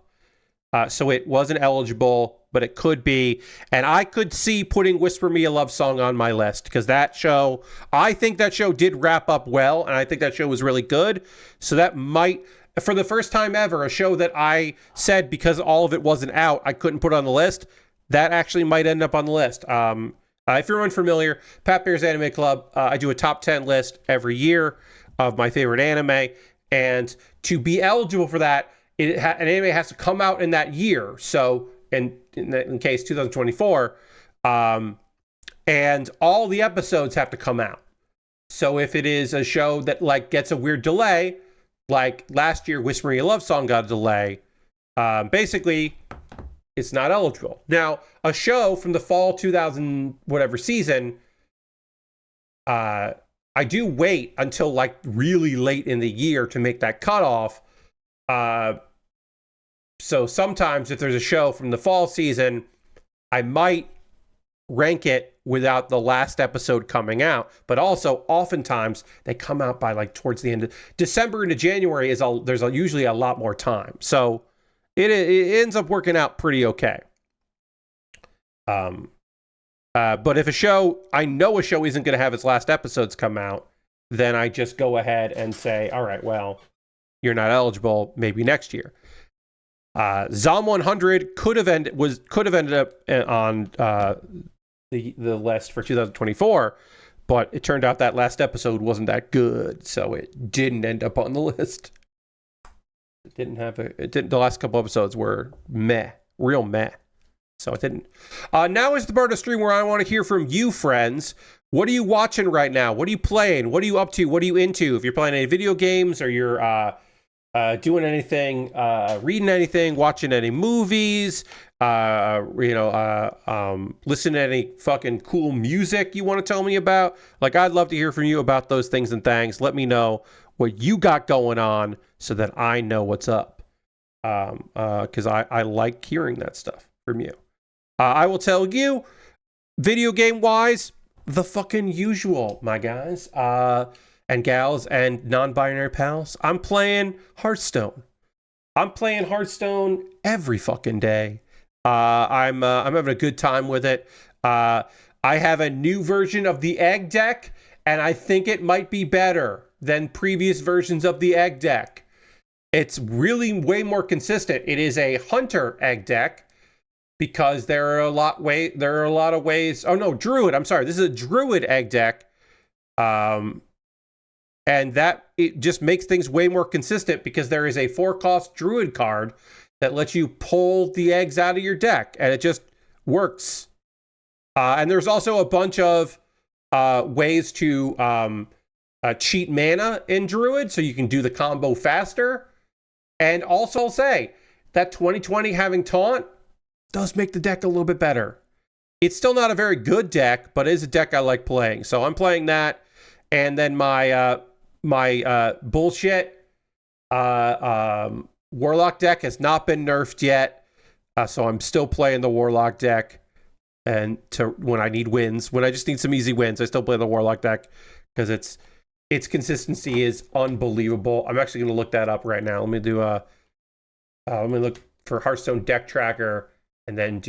So it wasn't eligible, but it could be. And I could see putting Whisper Me a Love Song on my list because I think that show did wrap up well, and I think that show was really good. So that might, for the first time ever, a show that I said because all of it wasn't out, I couldn't put on the list, that actually might end up on the list. If you're unfamiliar, Pat Bear's Anime Club, I do a top 10 list every year of my favorite anime. And to be eligible for that, an anime has to come out in that year. So in case 2024, and all the episodes have to come out. So if it is a show that like gets a weird delay, like last year, Whisper Me a Love Song got a delay, basically it's not eligible. Now, a show from the fall 2000 whatever season, I do wait until like really late in the year to make that cutoff. So sometimes if there's a show from the fall season, I might rank it without the last episode coming out. But also, oftentimes, they come out by like towards the end of December into January. There's usually a lot more time. So it ends up working out pretty okay. But if I know a show isn't going to have its last episodes come out, then I just go ahead and say, all right, well, you're not eligible, maybe next year. Zom 100 could have ended up on the list for 2024, But it turned out that last episode wasn't that good, so it didn't end up on the list. It didn't have a. It didn't. The last couple episodes were meh, real meh. So it didn't. Now is the part of the stream where I want to hear from you, friends. What are you watching right now? What are you playing? What are you up to? What are you into? If you're playing any video games or you're doing anything, reading anything, watching any movies, listen to any fucking cool music you want to tell me about. Like, I'd love to hear from you about those things and things. Let me know what you got going on so that I know what's up. Because I like hearing that stuff from you. I will tell you, video game wise, the fucking usual, my guys and gals and non-binary pals. I'm playing Hearthstone. I'm playing Hearthstone every fucking day. I'm having a good time with it. I have a new version of the egg deck, and I think it might be better than previous versions of the egg deck. It's really way more consistent. It is a hunter egg deck because there are a lot of ways. Oh no, druid. I'm sorry. This is a druid egg deck. And that it just makes things way more consistent because there is a 4-cost druid card that lets you pull the eggs out of your deck, and it just works. And there's also a bunch of ways to cheat mana in druid, so you can do the combo faster. And also I'll say that 2020 having taunt does make the deck a little bit better. It's still not a very good deck, but it is a deck I like playing. So I'm playing that. And then my bullshit Warlock deck has not been nerfed yet. So I'm still playing the Warlock deck. And when I need wins, when I just need some easy wins, I still play the Warlock deck because its consistency is unbelievable. I'm actually going to look that up right now. Let me do let me look for Hearthstone deck tracker and then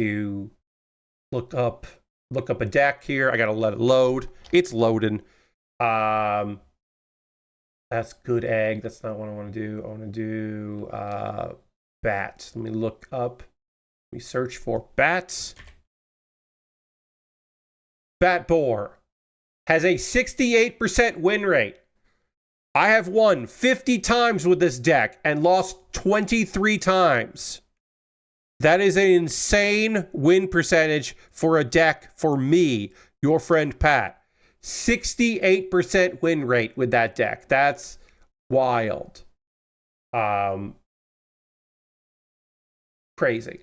look up a deck here. I got to let it load. It's loading. That's good egg. That's not what I want to do. I want to do bat. Let me look up. Let me search for bats. Bat Boar has a 68% win rate. I have won 50 times with this deck and lost 23 times. That is an insane win percentage for a deck for me, your friend Pat. 68% win rate with that deck. That's wild. Crazy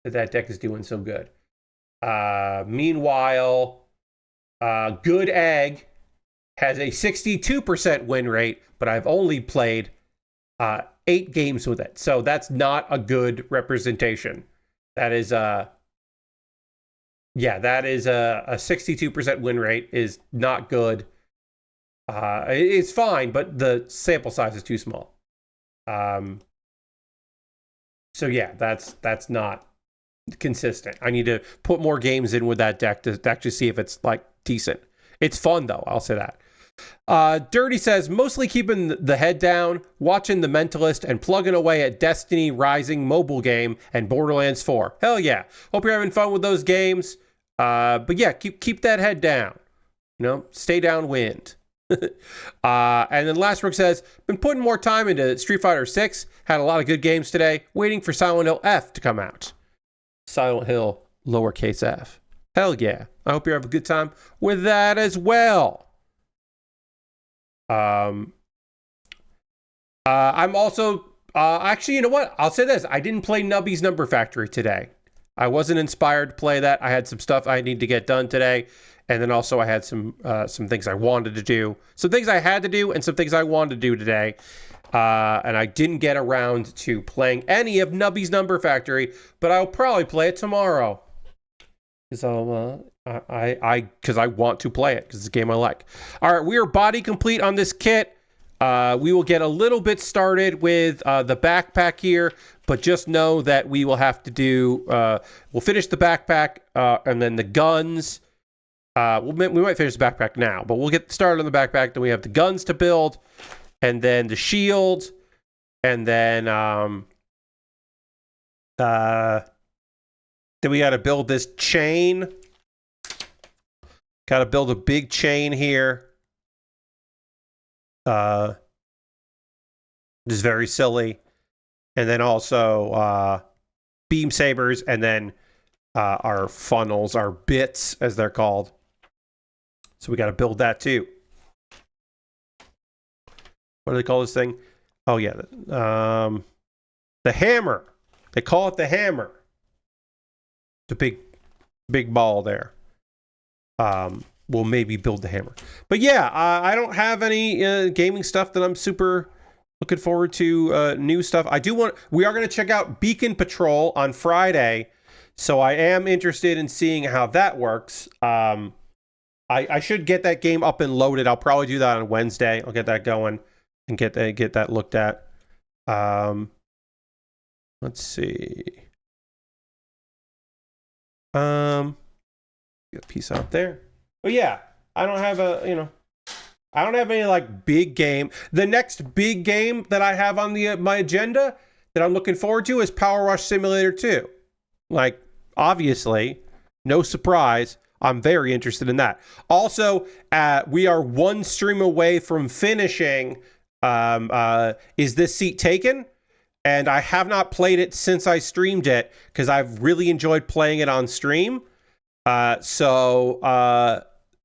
that deck is doing so good. Meanwhile, Good Egg has a 62% win rate, but I've only played 8 games with it. So that's not a good representation. That is a 62% win rate is not good. It's fine, but the sample size is too small. So yeah, that's not consistent. I need to put more games in with that deck to actually see if it's like decent. It's fun though, I'll say that. Dirty says, mostly keeping the head down, watching The Mentalist, and plugging away at Destiny Rising mobile game and Borderlands 4. Hell yeah. Hope you're having fun with those games. But yeah, keep that head down. You know, stay downwind. And then Last Rook says, been putting more time into Street Fighter 6. Had a lot of good games today. Waiting for Silent Hill F to come out. Silent Hill lowercase f. Hell yeah. I hope you're having a good time with that as well. I'm also actually, you know what? I'll say this. I didn't play Nubby's Number Factory today. I wasn't inspired to play that. I had some stuff I need to get done today. And then also I had some things I wanted to do. Some things I had to do and some things I wanted to do today. And I didn't get around to playing any of Nubby's Number Factory, but I'll probably play it tomorrow. Because I want to play it because it's a game I like. All right, we are body complete on this kit. We will get a little bit started with the backpack here, but just know that we will have to do. We'll finish the backpack and then the guns. We might finish the backpack now, but we'll get started on the backpack. Then we have the guns to build, and then the shield, and then we got to build this chain. Got to build a big chain here. Which is very silly. And then also beam sabers, and then our funnels, our bits, as they're called. So we got to build that too. What do they call this thing? Oh yeah, the hammer. They call it the hammer. The big ball there. We'll maybe build the hammer. But yeah, I don't have any gaming stuff that I'm super looking forward to. New stuff. We are going to check out Beacon Patrol on Friday, so I am interested in seeing how that works. I should get that game up and loaded. I'll probably do that on Wednesday. I'll get that going and get that looked at. Let's see. Get a piece out there. But yeah, I don't have I don't have any like big game. The next big game that I have on my agenda that I'm looking forward to is Power Wash Simulator 2. Like, obviously, no surprise, I'm very interested in that. Also, we are one stream away from finishing Is This Seat Taken? And I have not played it since I streamed it because I've really enjoyed playing it on stream. So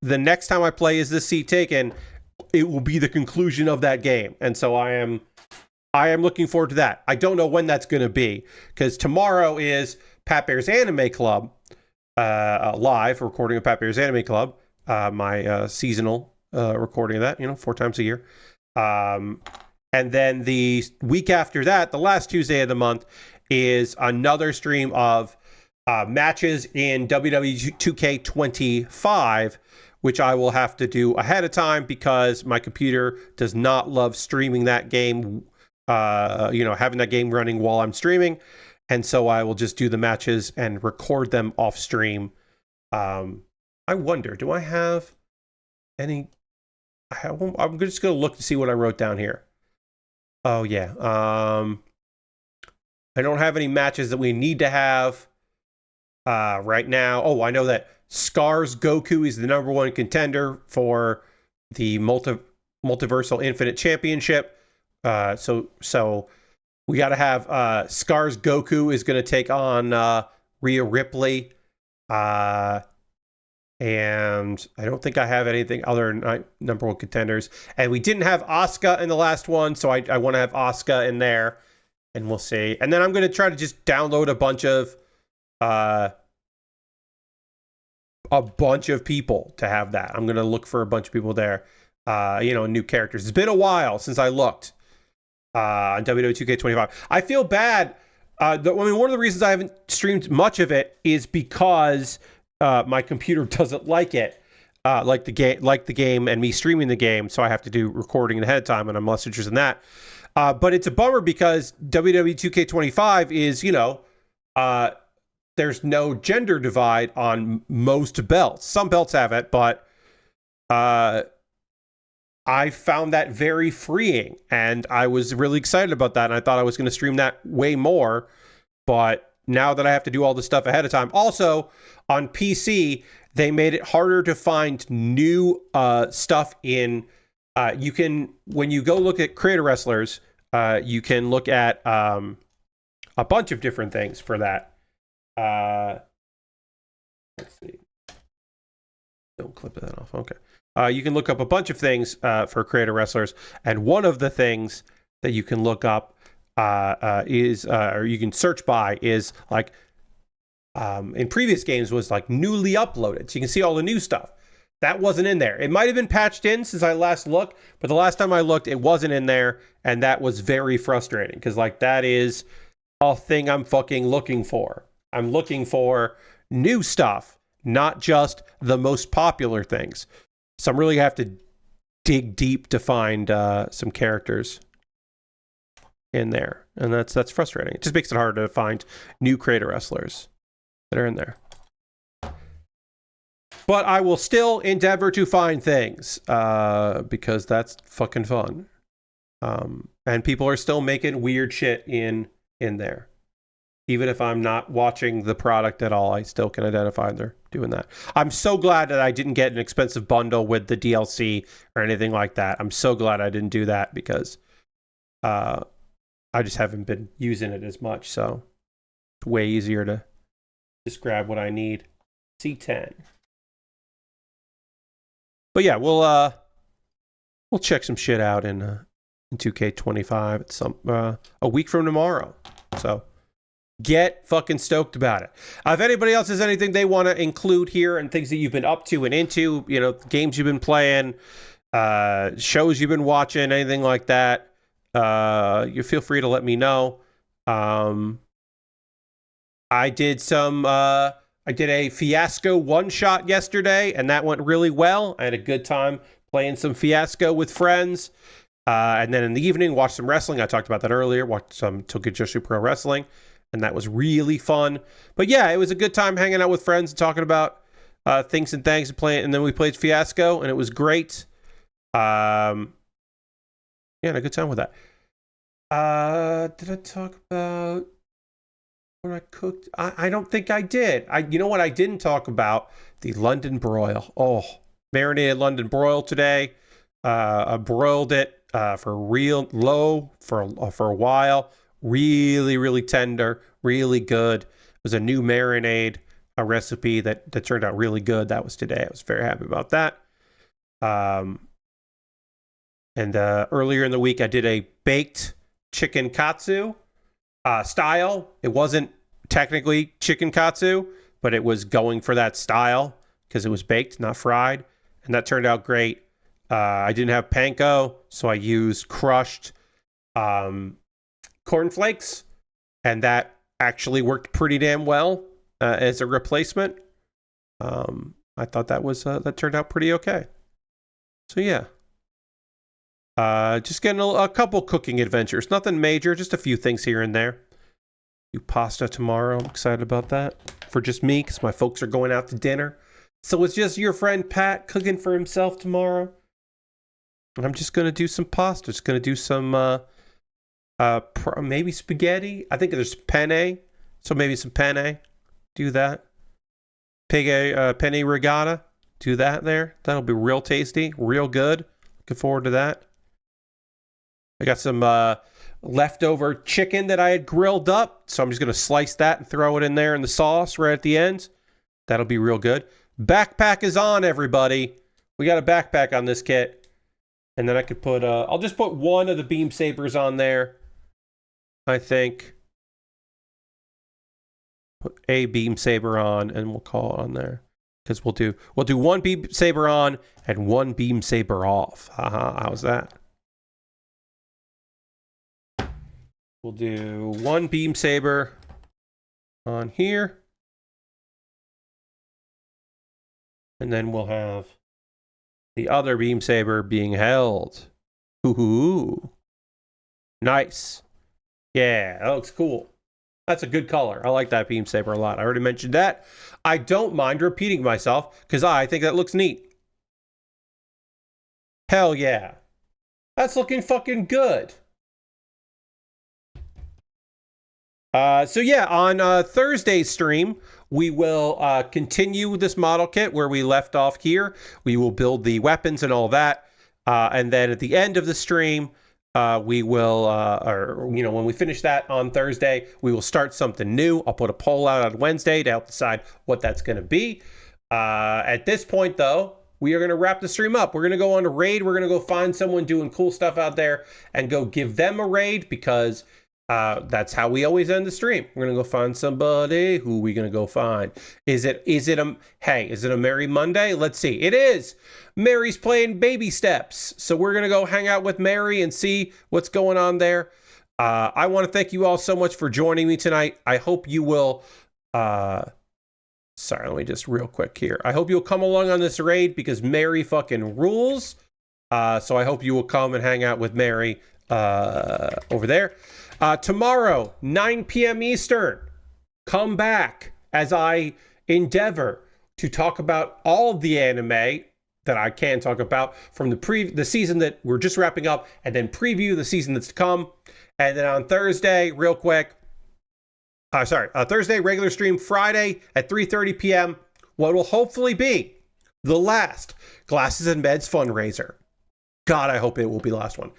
the next time I play Is This Seat Taken, it will be the conclusion of that game. And so I am looking forward to that. I don't know when that's going to be because tomorrow is Pat Bear's Anime Club, live recording of Pat Bear's Anime Club, my seasonal recording of that, 4 times a year. And then the week after that, the last Tuesday of the month, is another stream of matches in WWE 2K25, which I will have to do ahead of time because my computer does not love streaming that game, having that game running while I'm streaming. And so I will just do the matches and record them off stream. I wonder, do I have any? I'm just going to look to see what I wrote down here. Oh, yeah. I don't have any matches that we need to have right now. Oh, I know that Scar's Goku is the #1 contender for the Multiversal Infinite Championship. So we got to have Scar's Goku is going to take on Rhea Ripley. And I don't think I have anything other than #1 contenders. And we didn't have Asuka in the last one, so I want to have Asuka in there. And we'll see. And then I'm going to try to just download a bunch of people to have that. I'm going to look for a bunch of people there. New characters. It's been a while since I looked on WWE 2K25. I feel bad. One of the reasons I haven't streamed much of it is because my computer doesn't like it, like the game, and me streaming the game. So I have to do recording ahead of time, and I'm less interested in that. But it's a bummer because WWE 2K25 is, there's no gender divide on most belts. Some belts have it, but I found that very freeing, and I was really excited about that, and I thought I was going to stream that way more, but now that I have to do all this stuff ahead of time. Also, on PC, they made it harder to find new stuff in... when you go look at Creator Wrestlers, you can look at a bunch of different things for that. Let's see. Don't clip that off. Okay. You can look up a bunch of things for Creator Wrestlers, and one of the things that you can look up is, or you can search by, is like in previous games was like newly uploaded. So you can see all the new stuff. That wasn't in there. It might have been patched in since I last looked, but the last time I looked, it wasn't in there, and that was very frustrating because like that is a thing I'm fucking looking for. I'm looking for new stuff, not just the most popular things. So I'm really have to dig deep to find some characters in there, and that's frustrating. It just makes it harder to find new Creator Wrestlers that are in there. But I will still endeavor to find things because that's fucking fun. And people are still making weird shit in there. Even if I'm not watching the product at all, I still can identify they're doing that. I'm so glad that I didn't get an expensive bundle with the DLC or anything like that. I'm so glad I didn't do that because I just haven't been using it as much. So it's way easier to just grab what I need. C10. But yeah, we'll check some shit out in 2K25 at some a week from tomorrow. So get fucking stoked about it. If anybody else has anything they want to include here and things that you've been up to and into, you know, games you've been playing, shows you've been watching, anything like that, you feel free to let me know. I did a Fiasco one-shot yesterday, and that went really well. I had a good time playing some Fiasco with friends. And then in the evening, watched some wrestling. I talked about that earlier. Watched some Tokujoshi Pro Wrestling, and that was really fun. But yeah, it was a good time hanging out with friends and talking about things and things and playing. And then we played Fiasco, and it was great. Yeah, had a good time with that. Did I talk about what I cooked? I don't think I did. You know what I didn't talk about? The London broil. Oh, marinated London broil today. I broiled it for real low for a while. Really, really tender. Really good. It was a new marinade recipe that turned out really good. That was today. I was very happy about that. And earlier in the week, I did a baked chicken katsu style. It wasn't technically chicken katsu, but it was going for that style because it was baked, not fried. And that turned out great. I didn't have panko, so I used crushed cornflakes, and that actually worked pretty damn well as a replacement. I thought that turned out pretty okay. So yeah. Just getting a couple cooking adventures. Nothing major, just a few things here and there. Do pasta tomorrow. I'm excited about that. For just me, because my folks are going out to dinner. So it's just your friend Pat cooking for himself tomorrow. And I'm just going to do some pasta. Just going to do some, maybe spaghetti. I think there's penne. So maybe some penne. Do that. Penne regatta. Do that there. That'll be real tasty. Real good. Looking forward to that. I got some leftover chicken that I had grilled up. So I'm just going to slice that and throw it in there in the sauce right at the end. That'll be real good. Backpack is on, everybody. We got a backpack on this kit. And then I could put, I'll just put one of the beam sabers on there. I think. Put a beam saber on and we'll call it on there. Because we'll do one beam saber on and one beam saber off. Haha, how's that? We'll do one beam saber on here. And then we'll have the other beam saber being held. Ooh. Nice. Yeah, that looks cool. That's a good color. I like that beam saber a lot. I already mentioned that. I don't mind repeating myself because I think that looks neat. Hell yeah. That's looking fucking good. So yeah, on Thursday's stream, we will continue this model kit where we left off here. We will build the weapons and all that. And then at the end of the stream, we will, when we finish that on Thursday, we will start something new. I'll put a poll out on Wednesday to help decide what that's going to be. At this point, though, we are going to wrap the stream up. We're going to go on a raid. We're going to go find someone doing cool stuff out there and go give them a raid because that's how we always end the stream. We're going to go find somebody. Who are we going to go find? Is it a Merry Monday? Let's see. It is. Mary's playing Baby Steps. So we're going to go hang out with Mary and see what's going on there. I want to thank you all so much for joining me tonight. I hope you will, sorry, let me just real quick here. I hope you'll come along on this raid because Mary fucking rules. So I hope you will come and hang out with Mary over there. Tomorrow, 9 p.m. Eastern, come back as I endeavor to talk about all the anime that I can talk about from the season that we're just wrapping up and then preview the season that's to come. And then on Thursday, real quick, Thursday, regular stream. Friday at 3:30 p.m. What will hopefully be the last Glasses and Meds fundraiser. God, I hope it will be the last one.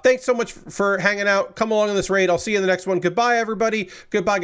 Thanks so much for hanging out. Come along in this raid. I'll see you in the next one. Goodbye, everybody. Goodbye.